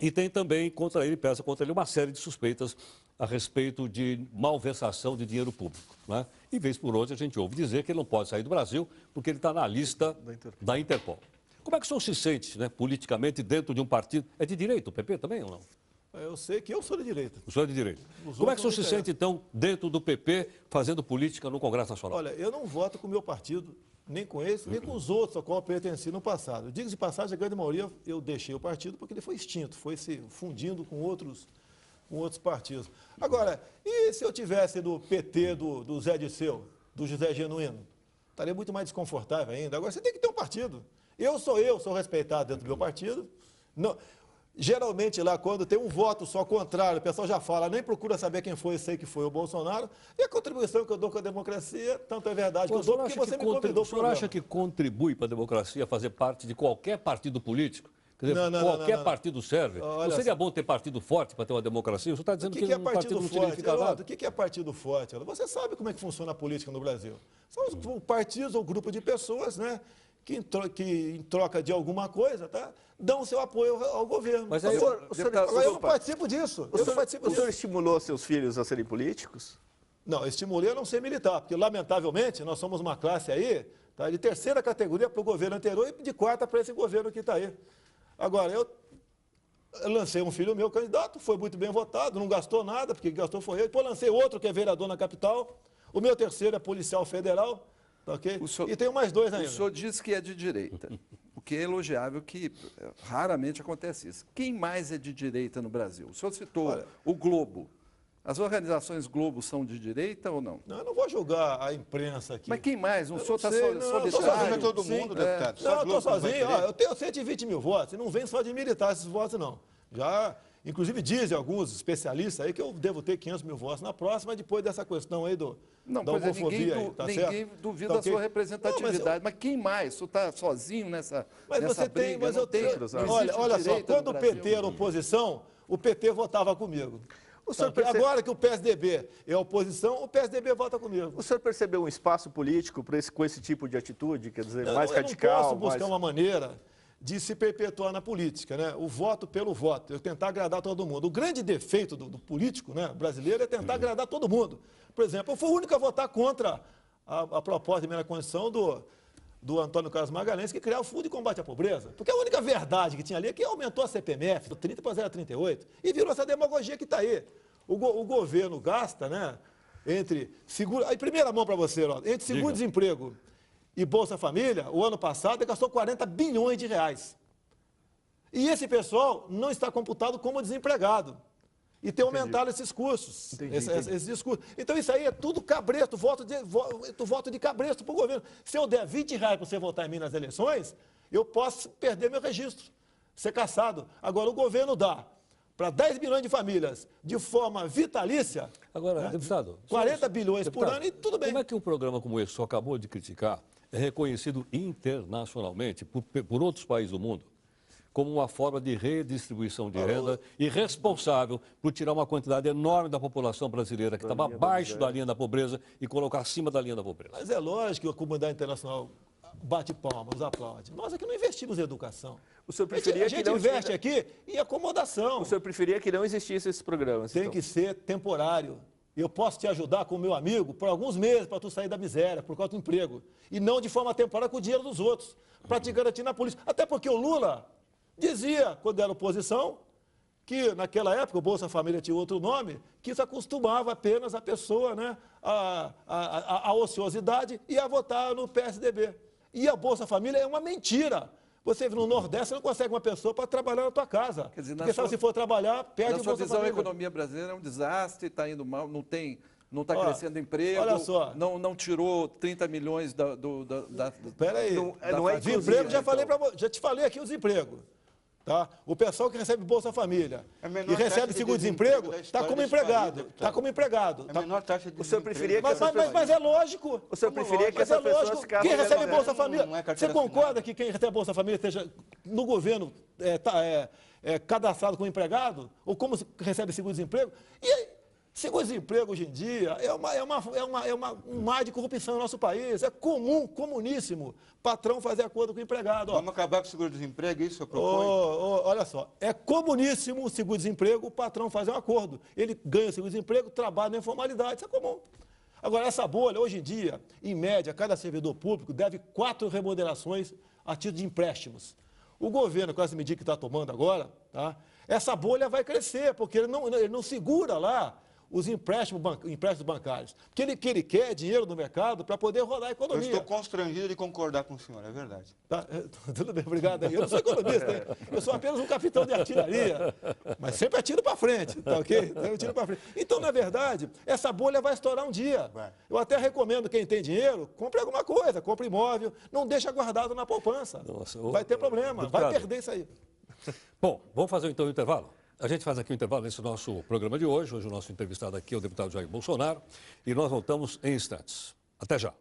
e tem também pesa contra ele uma série de suspeitas a respeito de malversação de dinheiro público. Né? E vez por outra a gente ouve dizer que ele não pode sair do Brasil porque ele está na lista da Interpol. Como é que o senhor se sente, né, politicamente dentro de um partido? É de direita o PP também ou não? Eu sei que eu sou de direita. O senhor é de direita. Como é que o senhor se sente, então, dentro do PP, fazendo política no Congresso Nacional? Olha, eu não voto com o meu partido, nem com esse, nem com os outros a qual eu pertenci no passado. Digo de passagem, a grande maioria eu deixei o partido porque ele foi extinto, foi se fundindo com outros partidos. Agora, e se eu tivesse no PT do Zé Disseu, do José Genuíno? Estaria muito mais desconfortável ainda. Agora, você tem que ter um partido. Eu sou respeitado dentro do meu partido. Não, geralmente lá, quando tem um voto só contrário, o pessoal já fala, nem procura saber quem foi, sei que foi o Bolsonaro. E a contribuição que eu dou com a democracia, tanto é verdade que eu dou, porque você me convidou para o senhor acha que contribui para a democracia fazer parte de qualquer partido político? Quer dizer, qualquer partido serve. Não seria bom ter partido forte para ter uma democracia? O senhor está dizendo que um partido não significa nada. O que é partido forte? Você sabe como é que funciona a política no Brasil. São os partidos ou grupo de pessoas, né, que em troca de alguma coisa, tá, dão seu apoio ao governo. Mas aí eu não participo disso. O senhor estimulou seus filhos a serem políticos? Não, estimulei a não ser militar, porque, lamentavelmente, nós somos uma classe aí, tá, de terceira categoria para o governo anterior e de quarta para esse governo que está aí. Agora, eu lancei um filho meu candidato, foi muito bem votado, não gastou nada, porque quem gastou foi ele. Depois lancei outro que é vereador na capital. O meu terceiro é policial federal. Okay? E tenho mais dois ainda. O senhor disse que é de direita, o que é elogiável, que raramente acontece isso. Quem mais é de direita no Brasil? O senhor citou o Globo. As organizações Globo são de direita ou não? Não, eu não vou julgar a imprensa aqui. Mas quem mais? O senhor está solitário? Sozinho todo mundo, deputado. Não, eu estou sozinho. Eu tenho 120 mil votos. E não vem só de militar esses votos, não. Já Inclusive, dizem alguns especialistas aí que eu devo ter 500 mil votos na próxima, depois dessa questão aí da homofobia. Ninguém duvida da sua representatividade. Mas quem mais? Você está sozinho nessa briga? Mas eu tenho. Olha só, quando o PT era oposição, o PT votava comigo. Agora que o PSDB é oposição, o PSDB vota comigo. O senhor percebeu um espaço político com esse tipo de atitude, quer dizer, mais radical? Eu não posso buscar uma maneira de se perpetuar na política, né? O voto pelo voto, eu tentar agradar todo mundo. O grande defeito do político, né, brasileiro é tentar agradar todo mundo. Por exemplo, eu fui o único a votar contra a proposta de emenda à Constituição do Antônio Carlos Magalhães, que criar o Fundo de Combate à Pobreza. Porque a única verdade que tinha ali é que aumentou a CPMF, do 30 para 0,38, e virou essa demagogia que está aí. O governo gasta, né, entre seguro... Aí, primeira mão para você, ó, entre seguro-desemprego e Bolsa Família, o ano passado, ele gastou 40 bilhões de reais. E esse pessoal não está computado como desempregado. E tem aumentado esses custos, esses discursos. Então, isso aí é tudo cabresto, voto de cabresto para o governo. Se eu der 20 reais para você votar em mim nas eleições, eu posso perder meu registro, ser cassado. Agora, o governo dá para 10 milhões de famílias de forma vitalícia. Agora, né, deputado, 40 bilhões por ano e tudo bem. Como é que um programa como esse, que o senhor acabou de criticar, é reconhecido internacionalmente por outros países do mundo como uma forma de redistribuição de renda e responsável por tirar uma quantidade enorme da população brasileira que estava abaixo da linha da pobreza e colocar acima da linha da pobreza? Mas é lógico que a comunidade internacional bate palmas, nos aplaude. Nós aqui não investimos em educação. O senhor preferia a gente investe aqui em acomodação. O senhor preferia que não existissem esses programas? Tem que ser temporário. Eu posso te ajudar com o meu amigo por alguns meses para tu sair da miséria, por causa do emprego. E não de forma temporária com o dinheiro dos outros, para te garantir na polícia. Até porque o Lula dizia, quando era oposição, que naquela época o Bolsa Família tinha outro nome, que isso acostumava apenas a pessoa, né, a ociosidade e a votar no PSDB. E a Bolsa Família é uma mentira. Você no Nordeste, você não consegue uma pessoa para trabalhar na tua casa. Quer dizer, porque se você for trabalhar, perde o Bolsa Família. Na sua visão, a economia brasileira é um desastre, está indo mal, não está crescendo emprego, olha só. Não tirou 30 milhões da... Espera aí. Não é desemprego, já te falei aqui o desemprego. Tá? O pessoal que recebe Bolsa Família e recebe seguro-desemprego está como empregado. Está como empregado. É a menor taxa de O senhor preferia que mas é lógico. O senhor preferia que essas pessoas ficassem... Quem recebe Bolsa Família... Você concorda que quem recebe Bolsa Família esteja no governo cadastrado como empregado? Ou como recebe seguro-desemprego? E aí, seguro-desemprego hoje em dia um mar de corrupção no nosso país. É comum, comuníssimo, patrão fazer acordo com o empregado. Vamos acabar com o seguro-desemprego, isso eu proponho? Olha só, é comuníssimo o seguro-desemprego, o patrão fazer um acordo. Ele ganha o seguro-desemprego, trabalha na informalidade, isso é comum. Agora, essa bolha, hoje em dia, em média, cada servidor público deve 4 remunerações a título de empréstimos. O governo, com essa medida que está tomando agora, tá, essa bolha vai crescer, porque ele não segura lá os empréstimos bancários. Porque ele quer dinheiro no mercado para poder rodar a economia. Eu estou constrangido de concordar com o senhor, é verdade. Tá, tudo bem, obrigado. Eu não sou economista, hein? Eu sou apenas um capitão de artilharia, mas sempre atiro para frente, tá ok? Eu tiro para frente. Então, na verdade, essa bolha vai estourar um dia. Eu até recomendo quem tem dinheiro, compre alguma coisa, compre imóvel, não deixa guardado na poupança. Nossa, vai ter problema, vai perder isso aí. Bom, vamos fazer então o intervalo? A gente faz aqui um intervalo nesse nosso programa de hoje. Hoje o nosso entrevistado aqui é o deputado Jair Bolsonaro. E nós voltamos em instantes. Até já.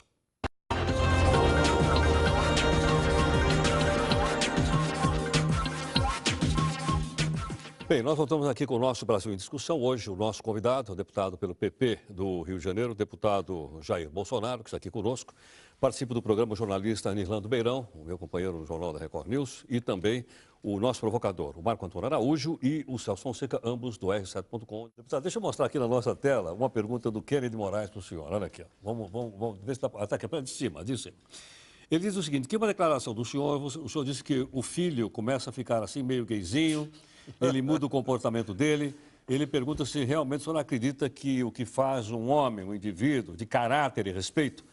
Bem, nós voltamos aqui com o nosso Brasil em Discussão. Hoje o nosso convidado, o deputado pelo PP do Rio de Janeiro, o deputado Jair Bolsonaro, que está aqui conosco. Participa do programa o jornalista Nirlando Beirão, o meu companheiro no Jornal da Record News, e também o nosso provocador, o Marco Antônio Araújo e o Celso Fonseca, ambos do R7.com. Deputado, deixa eu mostrar aqui na nossa tela uma pergunta do Kennedy Moraes para o senhor. Olha aqui, ó. Vamos ver se está aqui, de cima. Ele diz o seguinte, que uma declaração do senhor, o senhor disse que o filho começa a ficar assim meio gayzinho, ele muda o comportamento dele. Ele pergunta se realmente o senhor acredita que o que faz um homem, um indivíduo de caráter e respeito,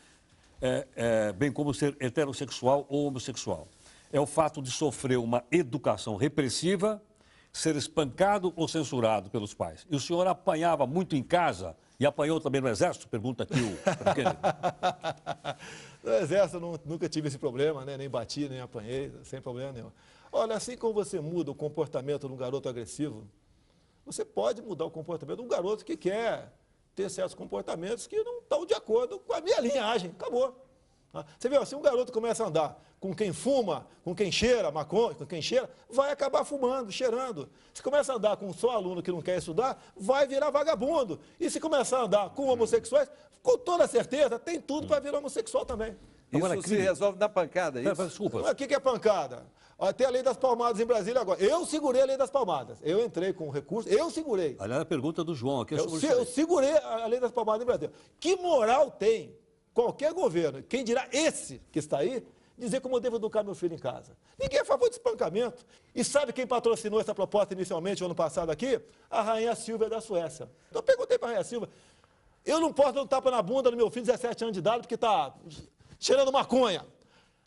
bem como ser heterossexual ou homossexual, é o fato de sofrer uma educação repressiva, ser espancado ou censurado pelos pais. E o senhor apanhava muito em casa e apanhou também no Exército? Pergunta aqui o Kennedy. No Exército eu nunca tive esse problema, né? Nem bati, nem apanhei, sem problema nenhum. Olha, assim como você muda o comportamento de um garoto agressivo, você pode mudar o comportamento de um garoto que quer ter certos comportamentos que não estão de acordo com a minha linhagem. Acabou. Você vê, se um garoto começa a andar com quem fuma, com quem cheira maconha, com quem cheira, vai acabar fumando, cheirando. Se começa a andar com só aluno que não quer estudar, vai virar vagabundo. E se começar a andar com homossexuais, com toda certeza, tem tudo para virar homossexual também. Isso se resolve na pancada, é isso? Desculpa. O que é pancada? Tem a lei das palmadas em Brasília agora. Eu segurei a lei das palmadas. Eu entrei com recurso, eu segurei. Aliás, a pergunta do João aqui é sobre Eu segurei a lei das palmadas em Brasília. Que moral tem qualquer governo, quem dirá esse que está aí, dizer como eu devo educar meu filho em casa? Ninguém é a favor de espancamento. E sabe quem patrocinou essa proposta inicialmente, o ano passado aqui? A Rainha Silvia da Suécia. Então eu perguntei para a Rainha Silvia, eu não posso dar um tapa na bunda do meu filho de 17 anos de idade porque está cheirando maconha.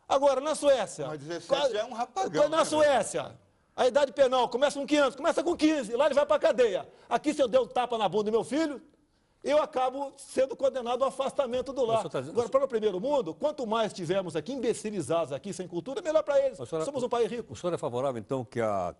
Agora, na Suécia... Mas 17 já é um rapagão. Na Suécia, a idade penal começa com 15 anos, começa com 15, lá ele vai para a cadeia. Aqui, se eu der um tapa na bunda do meu filho, eu acabo sendo condenado ao afastamento do lar. Agora, para o primeiro mundo, quanto mais tivermos aqui imbecilizados aqui, sem cultura, melhor para eles. Somos um país rico. O senhor é favorável, então, que a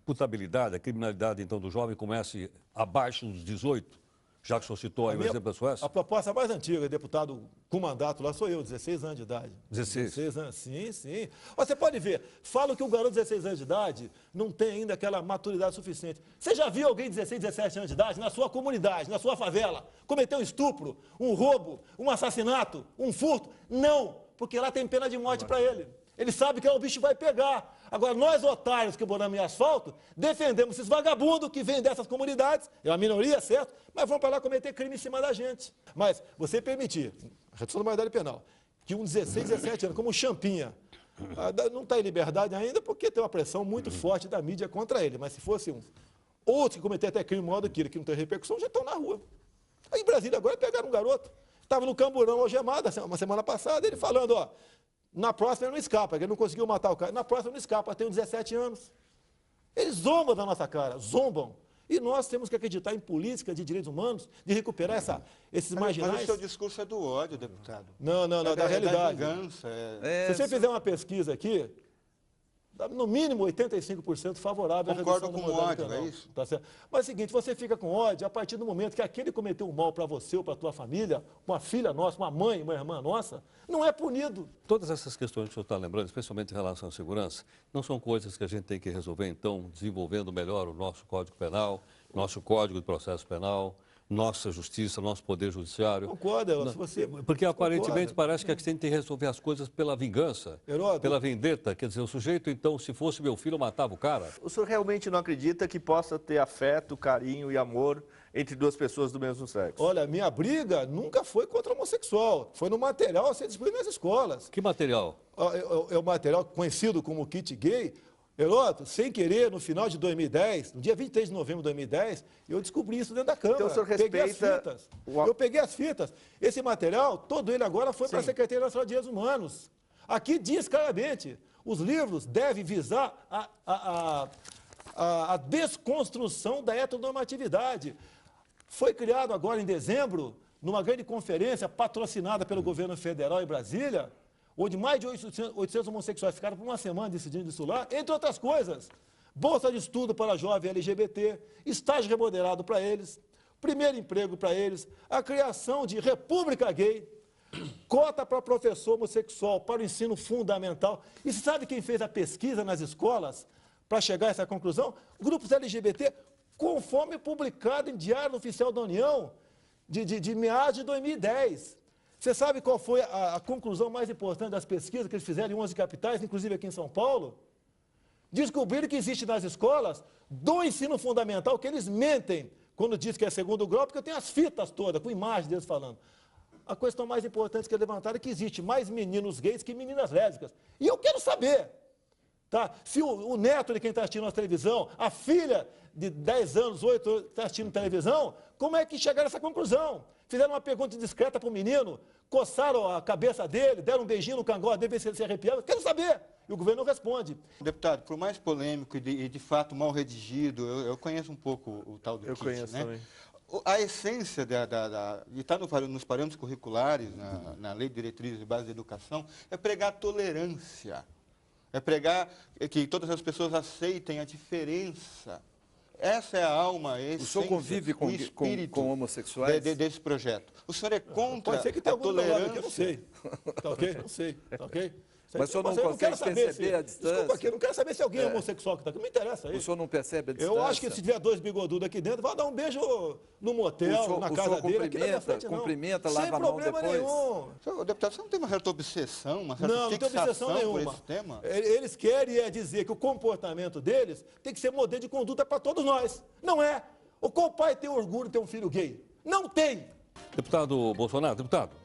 putabilidade, a criminalidade, então, do jovem comece abaixo dos 18? Já que o senhor citou aí o exemplo da Suécia? A proposta mais antiga, deputado com mandato lá, sou eu, 16 anos de idade. 16? 16 anos, sim, sim. Você pode ver, falam que o garoto de 16 anos de idade não tem ainda aquela maturidade suficiente. Você já viu alguém de 16, 17 anos de idade, na sua comunidade, na sua favela, cometer um estupro, um roubo, um assassinato, um furto? Não, porque lá tem pena de morte para ele. Ele sabe que o bicho vai pegar. Agora, nós, otários que moramos em asfalto, defendemos esses vagabundos que vêm dessas comunidades, é uma minoria, certo? Mas vão para lá cometer crime em cima da gente. Mas você permitir, a redução da maioridade penal, que um 16, 17 anos, como o Champinha, não está em liberdade ainda porque tem uma pressão muito forte da mídia contra ele. Mas se fosse outros que cometer até crime maior do que ele, que não tem repercussão, já estão na rua. Aí em Brasília agora pegaram um garoto, estava no Camburão algemado, uma semana passada, ele falando, ó, na próxima ele não escapa, ele não conseguiu matar o cara. Na próxima ele não escapa, tem 17 anos. Eles zombam da nossa cara, zombam. E nós temos que acreditar em política de direitos humanos, de recuperar esses marginais. Mas o seu discurso é do ódio, deputado. Não, da realidade. Da vingança. Se você fizer uma pesquisa aqui, no mínimo 85% favorável à redução do maioridade penal. É isso? Tá certo? Mas é o seguinte, você fica com ódio a partir do momento que aquele cometeu um mal para você ou para a tua família, uma filha nossa, uma mãe, uma irmã nossa, não é punido. Todas essas questões que o senhor está lembrando, especialmente em relação à segurança, não são coisas que a gente tem que resolver, então, desenvolvendo melhor o nosso Código Penal, nosso Código de Processo Penal, nossa justiça, nosso poder judiciário. Concorda, se você... Porque aparentemente parece que a gente tem que resolver as coisas pela vingança, pela vendetta. Quer dizer, o sujeito, então, se fosse meu filho, eu matava o cara. O senhor realmente não acredita que possa ter afeto, carinho e amor entre duas pessoas do mesmo sexo? Olha, minha briga nunca foi contra o homossexual. Foi no material a ser distribuído nas escolas. Que material? É o material conhecido como kit gay. Heródoto, sem querer, no final de 2010, no dia 23 de novembro de 2010, eu descobri isso dentro da Câmara. Então o senhor respeita... Peguei as fitas. Eu peguei as fitas. Esse material, todo ele agora foi para a Secretaria Nacional de Direitos Humanos. Aqui diz claramente, os livros devem visar a desconstrução da heteronormatividade. Foi criado agora em dezembro, numa grande conferência patrocinada pelo governo federal em Brasília, onde mais de 800 homossexuais ficaram por uma semana decidindo isso lá, entre outras coisas, bolsa de estudo para jovem LGBT, estágio remunerado para eles, primeiro emprego para eles, a criação de república gay, cota para professor homossexual para o ensino fundamental. E sabe quem fez a pesquisa nas escolas para chegar a essa conclusão? Grupos LGBT, conforme publicado em Diário Oficial da União, de meados de 2010. Você sabe qual foi a conclusão mais importante das pesquisas que eles fizeram em 11 capitais, inclusive aqui em São Paulo? Descobriram que existe nas escolas do ensino fundamental que eles mentem quando diz que é segundo grau, porque eu tenho as fitas todas, com imagens deles falando. A questão mais importante que levantaram é que existe mais meninos gays que meninas lésbicas. E eu quero saber, tá? Se o neto de quem está assistindo a televisão, a filha de 10 anos, 8 anos, está assistindo televisão, como é que chegaram a essa conclusão? Fizeram uma pergunta discreta para o menino, coçaram a cabeça dele, deram um beijinho no cangote dele, ver se ele se arrepiava. Quero saber. E o governo não responde. Deputado, por mais polêmico e de fato mal redigido, eu conheço um pouco o tal do kit, conheço também. A essência de estar nos parâmetros curriculares, na Lei de Diretrizes e Bases de Educação, é pregar tolerância. É pregar que todas as pessoas aceitem a diferença. Essa é a alma, o senhor convive com, o espírito com homossexuais? desse projeto. O senhor é contra Pode ser que tenha a algum do meu lado tolerância. aqui, eu não sei. Tá ok? Não sei. Tá ok? Mas o senhor não eu consegue quero saber perceber a distância? Desculpa aqui, eu não quero saber se alguém é homossexual que está aqui. Não me interessa O isso. senhor não percebe a distância? Eu acho que se tiver dois bigodudos aqui dentro, vai dar um beijo no motel, na casa dele. Aqui na minha frente, não. Cumprimenta, sem lava a mão problema depois? nenhum. Senhor deputado, você não tem uma certa obsessão, uma certa Não, não tem obsessão fixação por nenhuma. esse tema? Eles querem dizer que o comportamento deles tem que ser modelo de conduta para todos nós. Não é. O qual pai tem orgulho de ter um filho gay? Não tem. Deputado Bolsonaro, deputado,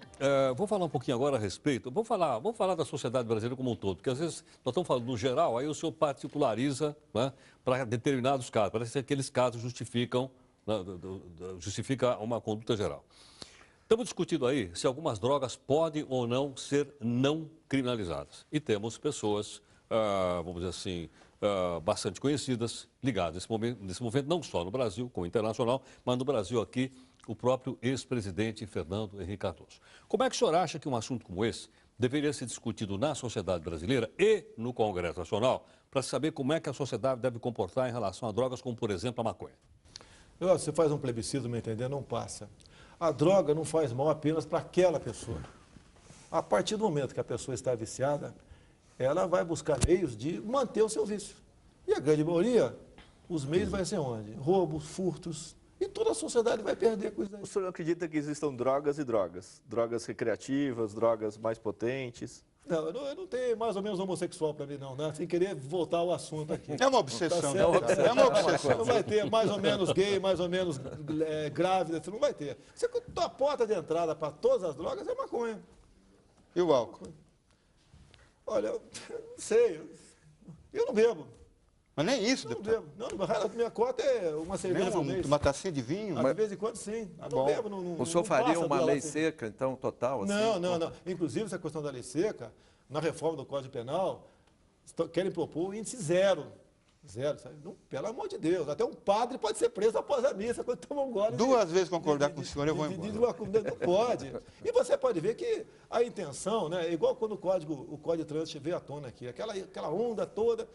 vou falar um pouquinho agora a respeito, vamos falar da sociedade brasileira como um todo, porque às vezes nós estamos falando no geral, aí o senhor particulariza, né, para determinados casos, parece que aqueles casos justificam, né, justifica uma conduta geral. Estamos discutindo aí se algumas drogas podem ou não ser não criminalizadas. E temos pessoas, vamos dizer assim, bastante conhecidas, ligadas nesse movimento, não só no Brasil, como internacional, mas no Brasil aqui, o próprio ex-presidente Fernando Henrique Cardoso. Como é que o senhor acha que um assunto como esse deveria ser discutido na sociedade brasileira e no Congresso Nacional, para saber como é que a sociedade deve comportar em relação a drogas como, por exemplo, a maconha? Você faz um plebiscito, me entender, não passa. A droga não faz mal apenas para aquela pessoa. A partir do momento que a pessoa está viciada, ela vai buscar meios de manter o seu vício. E a grande maioria, os meios vai ser onde? Roubos, furtos, e toda a sociedade vai perder com isso aí. O senhor acredita que existam drogas e drogas? Drogas recreativas, drogas mais potentes? Não, eu não tenho mais ou menos homossexual para mim, não, né? Sem querer voltar ao assunto aqui. É uma obsessão, Tá é uma obsessão. É uma obsessão. Não vai ter mais ou menos gay, mais ou menos grávida, você não vai ter. A porta de entrada para todas as drogas é maconha. E o álcool? Olha, eu não sei, eu não bebo. Mas nem isso, Eu não deputado. bebo. Não, a minha cota é uma cerveja por mês. Uma tacinha de vinho? De vez em quando, sim. Tá Não bom. bebo, não O senhor faria passa uma do lei assim. seca, então, total? Assim, Não. Inclusive, essa questão da lei seca, na reforma do Código Penal, querem propor o índice zero. Zero, sabe? Não, pelo amor de Deus. Até um padre pode ser preso após a missa quando toma um gole. Duas vezes concordar com o senhor, eu vou embora. Não pode. E você pode ver que a intenção, né, é igual quando o Código de Trânsito veio à tona aqui, aquela onda toda,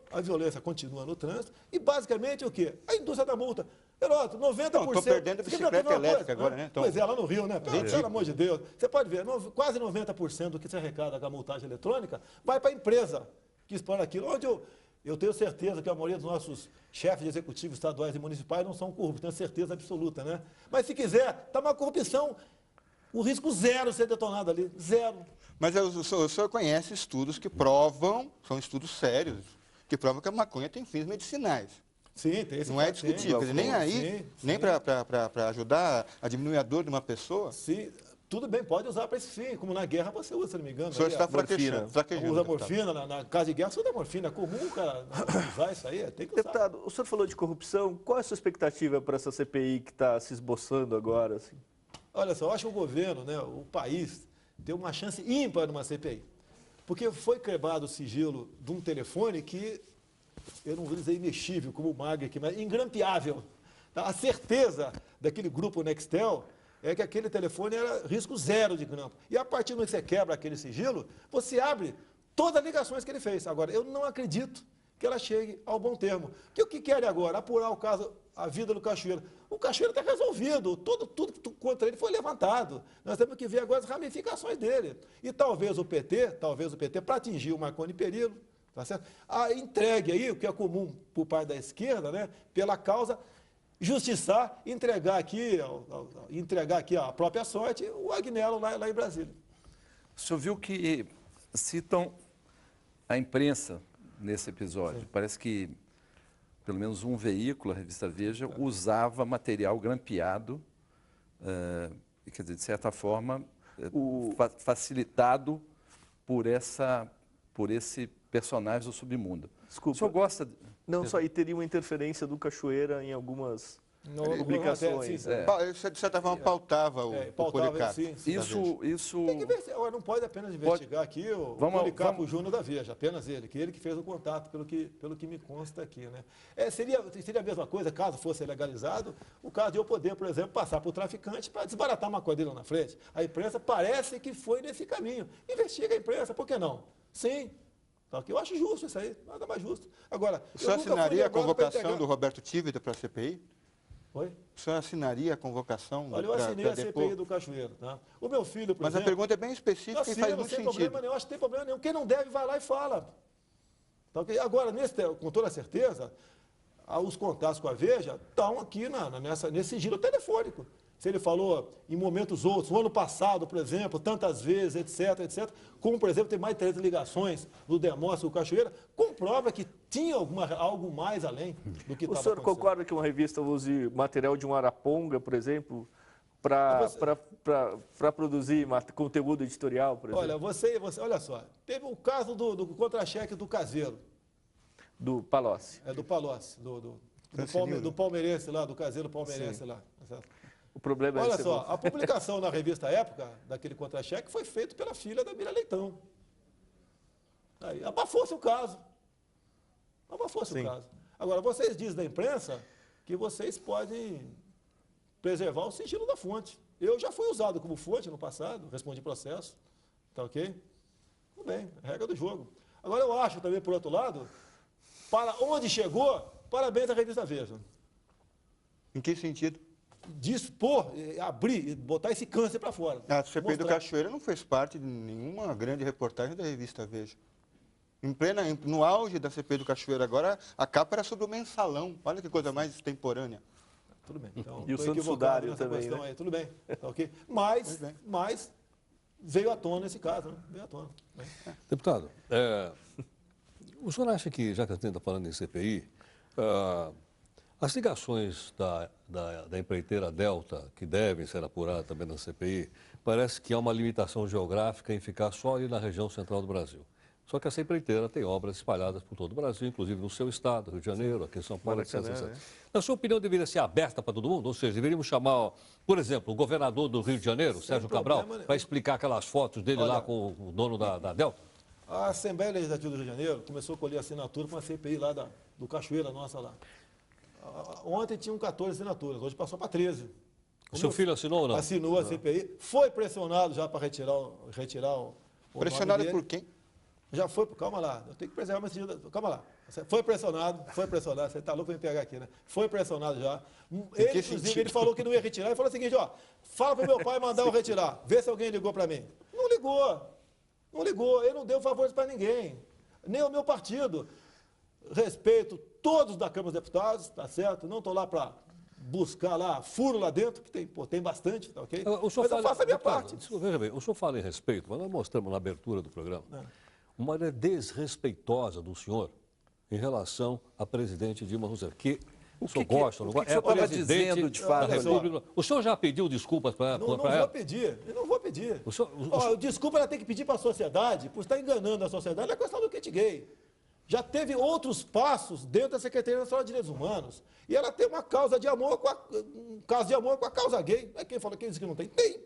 a violência continua no trânsito, e basicamente o quê? A indústria da multa. Heródoto, 90%... Não, estou perdendo a bicicleta elétrica agora, né? Pois é, lá no Rio, né? Pelo amor de Deus. Você pode ver, quase 90% do que se arrecada com a multagem eletrônica vai para a empresa que expõe aquilo. Onde eu tenho certeza que a maioria dos nossos chefes de executivos estaduais e municipais não são corruptos, tenho certeza absoluta, né? Mas se quiser, está uma corrupção, o risco zero ser detonado ali, zero. Mas o senhor conhece estudos que provam, são estudos sérios, que provam que a maconha tem fins medicinais. Sim, tem esse Não é fato, sim. discutível. Quer dizer, nem aí, nem para ajudar a diminuir a dor de uma pessoa. Sim, tudo bem, pode usar para esse fim, como na guerra você usa, se não me engano. O senhor está fraquejando. Usa deputado. morfina, na casa de guerra você usa morfina, é comum o cara usar isso aí, tem que usar. Deputado, o senhor falou de corrupção, qual é a sua expectativa para essa CPI que está se esboçando agora? Assim? Olha só, eu acho que o governo, né, o país, tem uma chance ímpar numa CPI. Porque foi quebrado o sigilo de um telefone que, eu não vou dizer imexível, como o Mag aqui, mas ingrampeável. Tá? A certeza daquele grupo Nextel é que aquele telefone era risco zero de grampo. E a partir do momento que você quebra aquele sigilo, você abre todas as ligações que ele fez. Agora, eu não acredito que ela chegue ao bom termo. Que o que querem agora? Apurar o caso, a vida do Cachoeira. O Cachoeira está resolvido, tudo contra ele foi levantado. Nós temos que ver agora as ramificações dele. E talvez o PT, para atingir o Marconi Perillo, tá certo? Entregue aí, o que é comum por parte da esquerda, né, pela causa, justiçar, entregar aqui a própria sorte, o Agnello lá em Brasília. O senhor viu que citam a imprensa nesse episódio. Sim. Parece que pelo menos um veículo, a revista Veja, usava material grampeado, quer dizer, de certa forma, facilitado por esse personagem do submundo. Desculpa. O senhor gosta... Não, só aí teria uma interferência do Cachoeira em algumas publicações. Isso, de certa forma, pautava o Policarpo. Sim. Isso... Tem que ver, não pode apenas investigar aqui o Policarpo Júnior da Veja, apenas ele, que fez o contato, pelo que me consta aqui. Né? Seria a mesma coisa, caso fosse legalizado, o caso de eu poder, por exemplo, passar para o traficante para desbaratar uma coisa dele lá na frente. A imprensa parece que foi nesse caminho. Investiga a imprensa, por que não? Sim. Tá, eu acho justo isso aí, nada mais justo. Agora, o senhor assinaria a convocação do Roberto Tivita para a CPI? Oi? O senhor assinaria a convocação? Olha, eu assinei a CPI do Cachoeiro. Tá? O meu filho, por exemplo... Mas a pergunta é bem específica e faz muito sentido. Não tem problema nenhum, acho que tem problema nenhum. Quem não deve, vai lá e fala. Tá, okay? Agora, com toda certeza, os contatos com a Veja estão aqui nesse sigilo telefônico. Se ele falou em momentos outros, no ano passado, por exemplo, tantas vezes, etc., como, por exemplo, tem mais de 3 ligações do Demóstenes do Cachoeira, comprova que tinha algo mais além do que estava acontecendo. O senhor concorda que uma revista use material de um araponga, por exemplo, para produzir conteúdo editorial, por exemplo? Olha, olha só, teve o caso do contra-cheque do Caseiro. Do Palocci. Do Palocci, do palmeirense lá, do Caseiro palmeirense lá. Certo? O problema olha só, a publicação na revista Época, daquele contra-cheque, foi feita pela filha da Mira Leitão. Aí, abafou-se o caso. Abafou-se o caso. Agora, vocês dizem da imprensa que vocês podem preservar o sigilo da fonte. Eu já fui usado como fonte no passado, respondi processo. Tá ok? Tudo bem, regra do jogo. Agora, eu acho também, por outro lado, para onde chegou, parabéns à revista Veja. Em que sentido? Dispor, abrir, botar esse câncer para fora. A CPI do Cachoeira não fez parte de nenhuma grande reportagem da revista Veja. No auge da CPI do Cachoeira, agora a capa era sobre o mensalão. Olha que coisa mais extemporânea. Tudo bem. Então, e o Santos Sudário também, né? Aí, tudo bem, tá ok? Mas veio à tona esse caso, né? Veio à tona. Né? Deputado, o senhor acha que, já que a gente está falando em CPI, as ligações da empreiteira Delta, que devem ser apuradas também na CPI, parece que há uma limitação geográfica em ficar só ali na região central do Brasil. Só que essa empreiteira tem obras espalhadas por todo o Brasil, inclusive no seu estado, Rio de Janeiro, aqui em São Paulo, etc. Na sua opinião, deveria ser aberta para todo mundo? Ou seja, deveríamos chamar, por exemplo, o governador do Rio de Janeiro, Sérgio Cabral, para explicar aquelas fotos dele lá com o dono da Delta? A Assembleia Legislativa do Rio de Janeiro começou a colher assinatura para uma CPI lá do Cachoeira nossa lá. Ontem tinham 14 assinaturas, hoje passou para 13. O seu filho assinou ou não? Assinou a CPI, foi pressionado já para retirar o pressionado por quem? Já foi, calma lá, eu tenho que preservar meu sigilo, calma lá. Foi pressionado, você está louco para me pegar aqui, né? Foi pressionado já. Ele, inclusive, ele falou que não ia retirar, ele falou o seguinte, ó, fala para o meu pai mandar eu retirar, vê se alguém ligou para mim. Não ligou, ele não deu favores para ninguém, nem o meu partido. Respeito todos da Câmara dos Deputados, tá certo? Não estou lá para buscar lá furo lá dentro, que tem bastante, tá ok? Mas eu faço a minha parte. Veja bem, o senhor fala em respeito, mas nós mostramos na abertura do programa uma maneira desrespeitosa do senhor em relação à presidente Dilma Rousseff, que o senhor gosta, não gosta? É a presidente de fato. O senhor já pediu desculpas para ela? Não vou pedir. Desculpa ela tem que pedir para a sociedade, por estar enganando a sociedade, é a questão do kit gay. Já teve outros passos dentro da Secretaria Nacional de Direitos Humanos. E ela tem uma causa de amor um caso de amor com a causa gay. Quem fala que diz que não tem? Tem.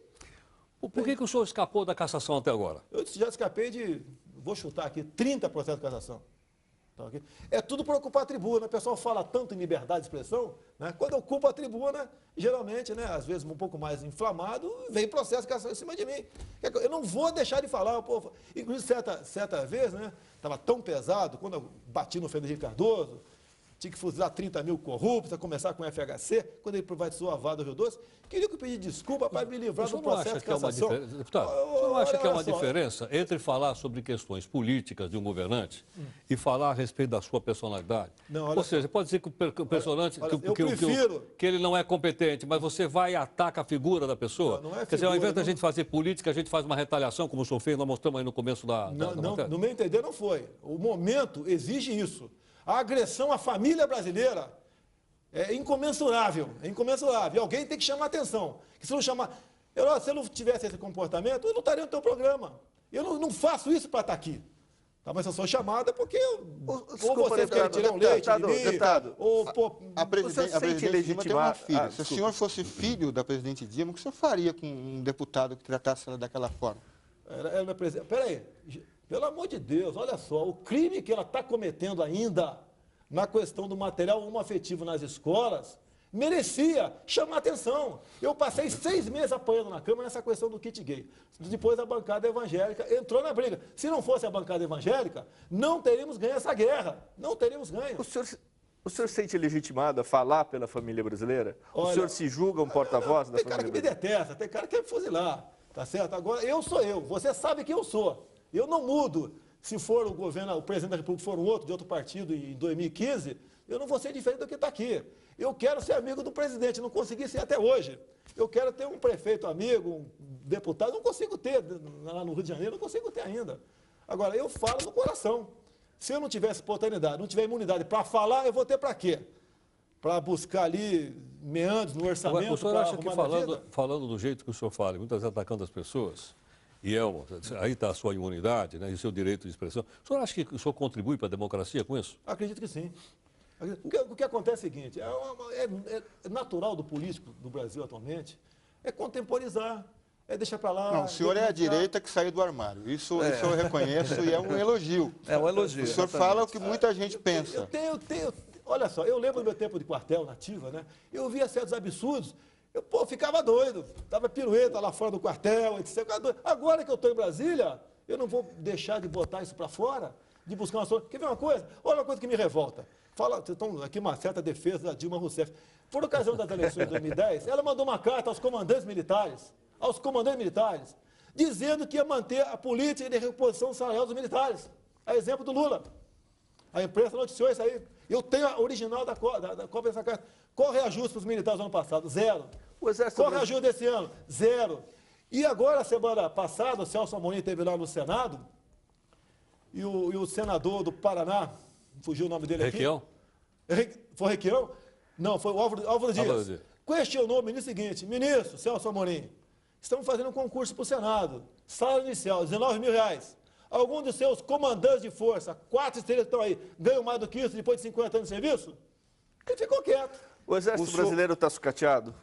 Por que o senhor escapou da cassação até agora? Eu já escapei vou chutar aqui, 30% de cassação. Tá, okay? É tudo para ocupar a tribuna. O pessoal fala tanto em liberdade de expressão, né? Quando ocupa a tribuna, geralmente, né, às vezes um pouco mais inflamado, vem processo de cassação em cima de mim. Eu não vou deixar de falar, povo. Inclusive, certa vez, né, estava tão pesado, quando eu bati no Fernando Henrique Cardoso, tinha que fuzilar 30 mil corruptos, a começar com o FHC, quando ele privatizou a Vada do Rio Doce, queria que eu pedisse desculpa para me livrar do processo de cassação. Deputado, o senhor não acha que há uma diferença entre falar sobre questões políticas de um governante e falar a respeito da sua personalidade? Não, ou seja, pode dizer que o personante, que ele não é competente, mas você vai e ataca a figura da pessoa? Não é figura, quer dizer, ao invés da gente fazer política, a gente faz uma retaliação, como o senhor fez, nós mostramos aí no começo da matéria. No meu entender, não foi. O momento exige isso. A agressão à família brasileira é incomensurável, E alguém tem que chamar a atenção. Que se não chamar... se eu não tivesse esse comportamento, eu não estaria no teu programa. Eu não faço isso para estar aqui. Tá, mas eu sou chamada porque ou vocês querem tirar um leite de mim, a presidente Dilma tem uma filha. Se o senhor fosse filho da presidente Dilma, o que o senhor faria com um deputado que tratasse ela daquela forma? Peraí, pelo amor de Deus, olha só, o crime que ela está cometendo ainda na questão do material homoafetivo nas escolas merecia chamar atenção. Eu passei 6 meses apanhando na Câmara nessa questão do kit gay. Depois a bancada evangélica entrou na briga. Se não fosse a bancada evangélica, não teríamos ganho essa guerra. Não teríamos ganho. O senhor se sente legitimado a falar pela família brasileira? O senhor se julga um porta-voz da família brasileira? Tem cara que me detesta, tem cara que quer me fuzilar, tá certo? Agora, eu sou eu, você sabe quem eu sou. Eu não mudo. Se for o governo, o presidente da República for um outro, de outro partido, em 2015, eu não vou ser diferente do que está aqui. Eu quero ser amigo do presidente, não consegui ser até hoje. Eu quero ter um prefeito amigo, um deputado, não consigo ter, lá no Rio de Janeiro, não consigo ter ainda. Agora, eu falo do coração. Se eu não tivesse oportunidade, não tiver imunidade para falar, eu vou ter para quê? Para buscar ali meandros no orçamento. O senhor acha que falando do jeito que o senhor fala, muitas vezes atacando as pessoas, aí está a sua imunidade, né, e o seu direito de expressão, o senhor acha que o senhor contribui para a democracia com isso? Acredito que sim. O que acontece é o seguinte, é natural do político do Brasil atualmente, é contemporizar. É deixar para lá. Não, o senhor é a direita que saiu do armário. Isso eu reconheço e é um elogio. É um elogio. O senhor fala o que muita gente pensa. Olha só, eu lembro do meu tempo de quartel, nativa, né? Eu via certos absurdos, eu ficava doido. Dava pirueta lá fora do quartel, etc. Agora que eu estou em Brasília, eu não vou deixar de botar isso para fora, de buscar uma solução. Quer ver uma coisa? Olha uma coisa que me revolta. Vocês estão aqui uma certa defesa da Dilma Rousseff. Por ocasião das eleições de 2010, ela mandou uma carta aos comandantes militares, dizendo que ia manter a política de reposição salarial dos militares. A exemplo do Lula. A imprensa noticiou isso aí. Eu tenho a original da cópia dessa carta. Qual reajuste para os militares do ano passado? 0. Qual reajuste desse ano? 0. E agora, semana passada, o Celso Amorim esteve lá no Senado, e o senador do Paraná, fugiu o nome dele aqui. Requião? Foi Requião? Não, foi o Álvaro Dias. Questionou o ministro seguinte: ministro Celso Amorim, estamos fazendo um concurso para o Senado. Salário inicial, R$19 mil. Algum dos seus comandantes de força, 4 estrelas que estão aí, ganham mais do que isso depois de 50 anos de serviço? Ele ficou quieto. O Exército Brasileiro está sucateado?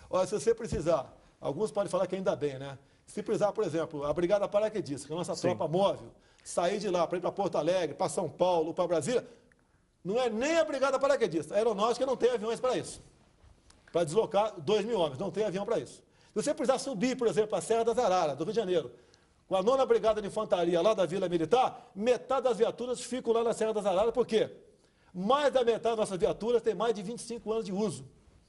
Olha, se você precisar, alguns podem falar que ainda bem, né? Se precisar, por exemplo, a Brigada Paraquedista, que é a nossa tropa móvel, sair de lá para ir para Porto Alegre, para São Paulo, para Brasília, não é nem a Brigada Paraquedista. A aeronáutica não tem aviões para isso. Para deslocar 2.000 homens, não tem avião para isso. Se você precisar subir, por exemplo, para a Serra das Araras, do Rio de Janeiro, com a 9ª Brigada de Infantaria lá da Vila Militar, metade das viaturas ficam lá na Serra das Araras. Por quê? Mais da metade das nossas viaturas tem mais de 25 anos de uso.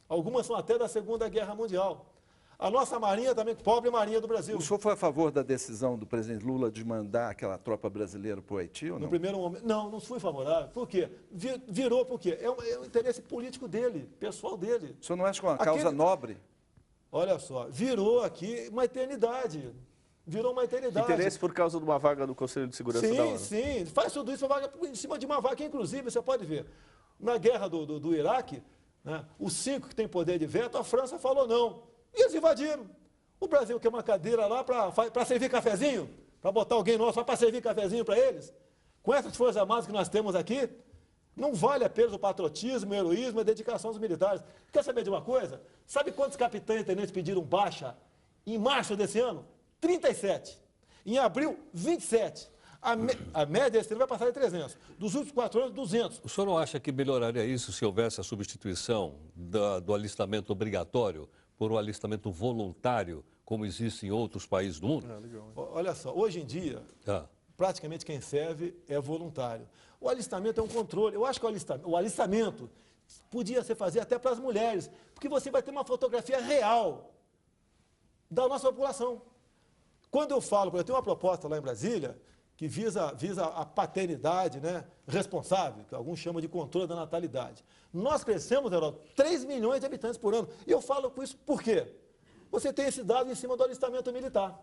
Algumas são até da Segunda Guerra Mundial. A nossa marinha também, pobre marinha do Brasil. O senhor foi a favor da decisão do presidente Lula de mandar aquela tropa brasileira para o Haiti ou não? No primeiro momento, não fui favorável. Por quê? Virou por quê? É o interesse político dele, pessoal dele. O senhor não acha que é uma causa nobre? Olha só, virou aqui uma eternidade. Virou uma eternidade. Interesse por causa de uma vaga do Conselho de Segurança da ONU. Sim. Faz tudo isso em cima de uma vaga, inclusive, você pode ver. Na guerra do Iraque, né, os 5 que têm poder de veto, a França falou não. E eles invadiram. O Brasil quer uma cadeira lá para servir cafezinho? Para botar alguém nosso para servir cafezinho para eles? Com essas forças armadas que nós temos aqui, não vale a pena o patriotismo, o heroísmo e a dedicação dos militares. Quer saber de uma coisa? Sabe quantos capitães e tenentes pediram baixa em março desse ano? 37. Em abril, 27. A média esse ano vai passar de 300. Dos últimos 4 anos, 200. O senhor não acha que melhoraria isso se houvesse a substituição do alistamento obrigatório por um alistamento voluntário, como existe em outros países do mundo? Olha só, hoje em dia, praticamente quem serve é voluntário. O alistamento é um controle. Eu acho que o alistamento podia ser fazer até para as mulheres, porque você vai ter uma fotografia real da nossa população. Quando eu falo, eu tenho uma proposta lá em Brasília que visa a paternidade, né, responsável, que alguns chamam de controle da natalidade. Nós crescemos, Heródoto, 3 milhões de habitantes por ano. E eu falo com isso por quê? Você tem esse dado em cima do alistamento militar.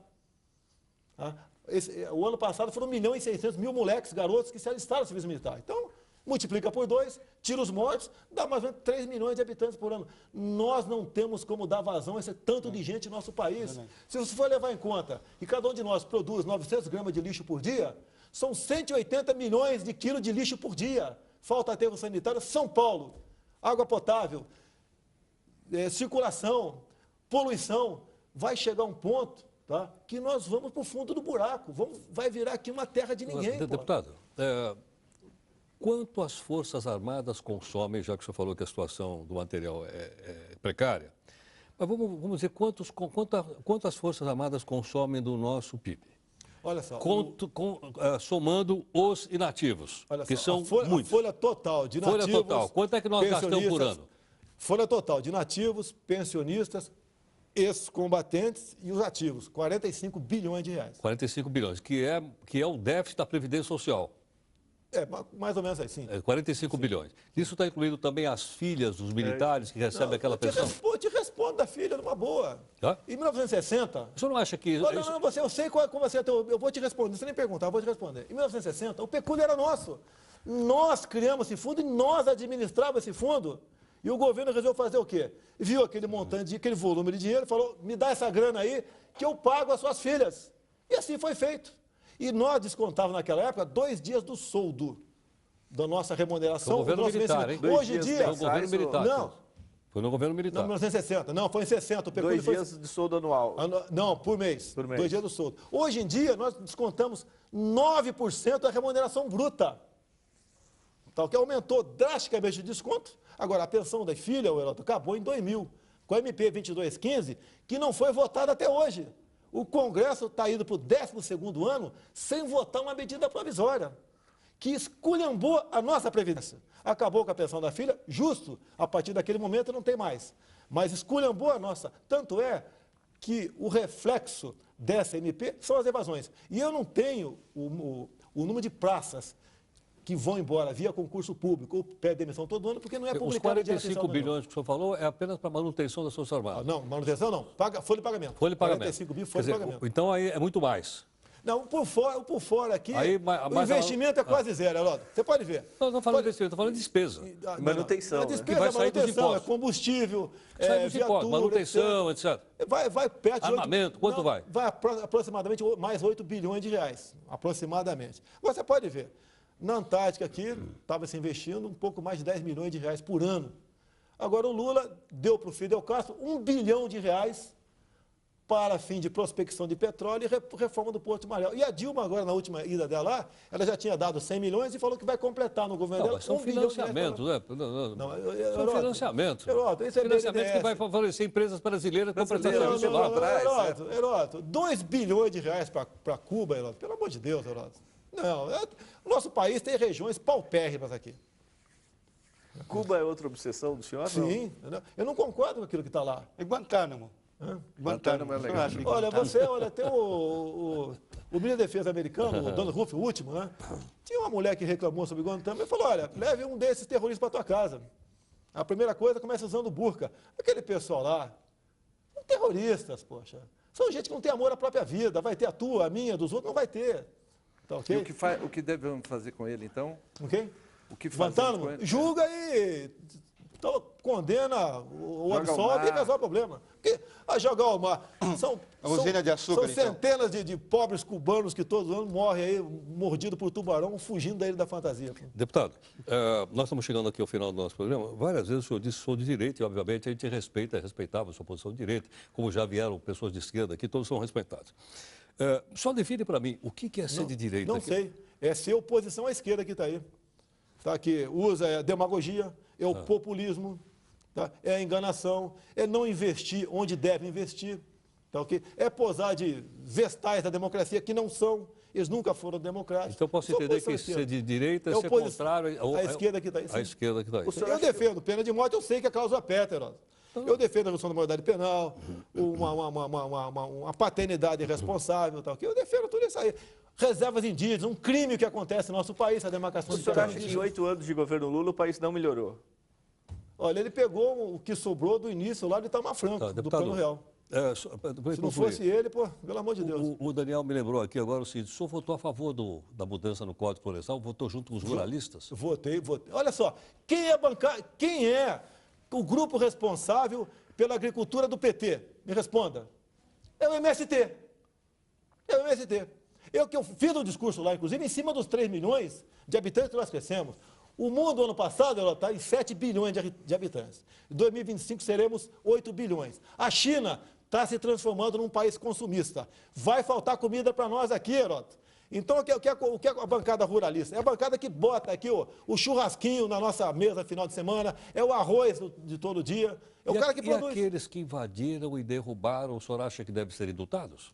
O ano passado foram 1.600.000 moleques, garotos, que se alistaram no serviço militar. Então, multiplica por 2, tira os mortos, dá mais ou menos 3 milhões de habitantes por ano. Nós não temos como dar vazão a esse tanto de gente no nosso país. Se você for levar em conta que cada um de nós produz 900 gramas de lixo por dia, são 180 milhões de quilos de lixo por dia. Falta aterro sanitário, São Paulo, água potável, circulação, poluição. Vai chegar um ponto, tá, que nós vamos para o fundo do buraco. Vai virar aqui uma terra de ninguém. Deputado, quanto as Forças Armadas consomem, já que o senhor falou que a situação do material é precária, mas vamos dizer quanto as Forças Armadas consomem do nosso PIB? Olha só. Somando os inativos, Olha que só, são muitos. A folha total de nativos... Folha total, quanto é que nós gastamos por ano? Folha total de nativos, pensionistas, ex-combatentes e os ativos, 45 bilhões de reais. 45 bilhões, que é o déficit da Previdência Social. É, mais ou menos assim. 45 bilhões. Isso está incluído também as filhas dos militares que recebem aquela pensão? Eu te respondo da filha numa boa. Hã? Em 1960... O senhor não acha que... Não, eu sei como você... Eu vou te responder, você nem perguntar, eu vou te responder. Em 1960, o pecúlio era nosso. Nós criamos esse fundo e nós administrávamos esse fundo. E o governo resolveu fazer o quê? Viu aquele montante, aquele volume de dinheiro e falou, me dá essa grana aí que eu pago as suas filhas. E assim foi feito. E nós descontávamos naquela época 2 dias do soldo da nossa remuneração. Foi o governo militar, hein? Hoje em dia... Foi o governo militar. Não. Foi no governo militar. Não, 1960. Não, foi em 60. O pecúlio 2 dias de soldo anual. Não, por mês. Por mês. 2 dias do soldo. Hoje em dia, nós descontamos 9% da remuneração bruta. Tal que aumentou drasticamente o desconto. Agora, a pensão da filha, o Heroto, acabou em 2000, com a MP 2215, que não foi votada até hoje. O Congresso está indo para o 12º ano sem votar uma medida provisória, que esculhambou a nossa Previdência. Acabou com a pensão da filha, justo, a partir daquele momento não tem mais. Mas esculhambou a nossa. Tanto é que o reflexo dessa MP são as evasões. E eu não tenho o número de praças que vão embora via concurso público ou pede demissão todo ano, porque não é publicado. Os 45 bilhões que o senhor falou é apenas para manutenção das Forças Armadas. Não, manutenção não. Folha de pagamento. Folha de pagamento. 45 bilhões, folha de pagamento. Então aí é muito mais. Não, por fora aqui, Aí, o investimento é quase zero, Heródoto. Você pode ver. Não, não falando de investimento, estou falando de despesa. Manutenção, É né? despesa, Que vai sair dos manutenção, é impostos. combustível, Sai dos impostos, viatura, manutenção, etc. Vai perto de... Armamento, quanto vai? Vai aproximadamente mais 8 bilhões de reais, aproximadamente. Você pode ver, na Antártica aqui, estava se investindo um pouco mais de 10 milhões de reais por ano. Agora o Lula deu para o Fidel Castro 1 bilhão de reais para fim de prospecção de petróleo e reforma do Porto de Maré. E a Dilma, agora, na última ida dela lá, ela já tinha dado 100 milhões e falou que vai completar no governo Não, dela mas são 1 bilhão de reais. financiamentos, né? Não, São financiamentos. Heródoto, isso é Financiamento BNDES. que vai favorecer empresas brasileiras para prestar Brasileiras, serviço lá. Heródoto, 2 bilhões de reais para Cuba, Heródoto. Pelo amor de Deus, Heródoto. Não, o nosso país tem regiões paupérrimas aqui. Cuba é outra obsessão do senhor? Sim, eu não concordo com aquilo que está lá. E Guantánamo? Guantánamo é legal. Olha, tem o ministro da Defesa americano, o Donald Ruff, o último, né? Tinha uma mulher que reclamou sobre Guantánamo e falou, olha, leve um desses terroristas para tua casa. A primeira coisa, começa usando burca. Aquele pessoal lá, são terroristas, poxa. São gente que não tem amor à própria vida. Vai ter a tua, a minha, dos outros, não vai ter. Tá ok? E o que devemos fazer com ele, então? Ok? O que fazer com ele? Julga e condena ou absolve e resolve o problema. Porque a jogar o mar. A usina de açúcar, são centenas de pobres cubanos que todos os anos morrem aí, mordidos por tubarão, fugindo da ilha da fantasia. Deputado, nós estamos chegando aqui ao final do nosso programa. Várias vezes o senhor disse que sou de direita e, obviamente, a gente respeitava a sua posição de direita, como já vieram pessoas de esquerda aqui, todos são respeitados. Só define para mim, o que é ser de direita? Não sei. É ser oposição à esquerda que está aí. Tá? Que usa demagogia, é o populismo, tá? É a enganação, é não investir onde deve investir. Tá, okay? É posar de vestais da democracia que não são, eles nunca foram democráticos. Então posso entender que ser de direita é ser contrário à esquerda que está aí. A esquerda que está aí. Eu defendo pena de morte, eu sei que é causa pétera. Eu defendo a redução da moralidade penal, uma paternidade responsável, tal. Eu defendo tudo isso aí. Reservas indígenas, um crime que acontece no nosso país, a demarcação O de senhor terras acha que em indígenas. 8 anos de governo Lula o país não melhorou? Olha, ele pegou o que sobrou do início lá de Itamar Franco, do Plano Real. Se não fosse ele, pô, pelo amor de Deus. O Daniel me lembrou aqui agora o seguinte, o senhor votou a favor da mudança no Código Florestal, votou junto com os ruralistas? Votei. Olha só, quem é o grupo responsável pela agricultura do PT? Me responda. É o MST. É o MST. Eu fiz um discurso lá, inclusive, em cima dos 3 milhões de habitantes que nós crescemos. O mundo, ano passado, ela está em 7 bilhões de habitantes. Em 2025, seremos 8 bilhões. A China está se transformando num país consumista. Vai faltar comida para nós aqui, Heródoto. Então, o que é a bancada ruralista? É a bancada que bota aqui o churrasquinho na nossa mesa final de semana, é o arroz de todo dia, é o cara que produz. E aqueles que invadiram e derrubaram, o senhor acha que devem ser indultados?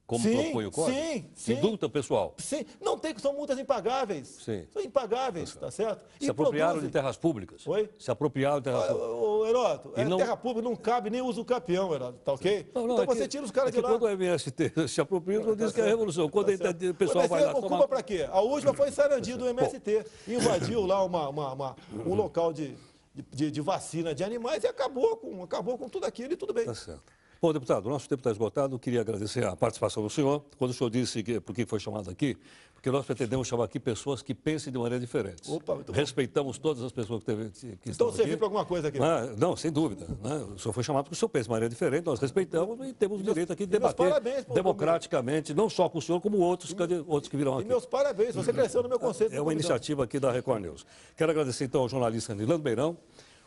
Como Sim, propõe o código? sim. Indulta o pessoal. Sim, não tem, são multas impagáveis. Sim. São impagáveis, tá certo? Se apropriaram de terras públicas. Oi? Se apropriaram de terras públicas. Ô, Heródoto, E não- terra pública não cabe nem uso capião, Heródoto, tá ok? Não, então é que- você tira os caras é que de lá. quando o MST se apropria, não diz que é a revolução. Quando o pessoal Mas vai lá ocupa tomar... para quê? A última foi em Sarandi, do MST. Invadiu lá um local de vacina de animais e acabou com tudo aquilo e tudo bem. Tá certo. Bom, deputado, o nosso tempo está esgotado. Eu queria agradecer a participação do senhor. Quando o senhor disse por que foi chamado aqui, porque nós pretendemos chamar aqui pessoas que pensem de maneira diferente. Opa, muito bom. Respeitamos todas as pessoas que Então estão serviu aqui. para alguma coisa aqui. Não, sem dúvida. Né? O senhor foi chamado porque o senhor pensa de maneira diferente, nós respeitamos e temos o direito aqui de meus debater parabéns por- democraticamente, não só com o senhor, como outros que virão E aqui. meus parabéns, você cresceu no meu conceito. É uma iniciativa aqui da Record News. Quero agradecer, então, ao jornalista Nilando Beirão,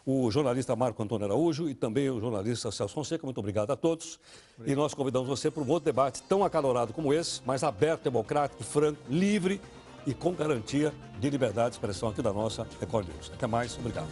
o jornalista Marco Antônio Araújo e também o jornalista Celso Fonseca. Muito obrigado a todos. E nós convidamos você para um outro debate tão acalorado como esse, mas aberto, democrático, franco, livre e com garantia de liberdade de expressão aqui da nossa Record News. Até mais. Obrigado.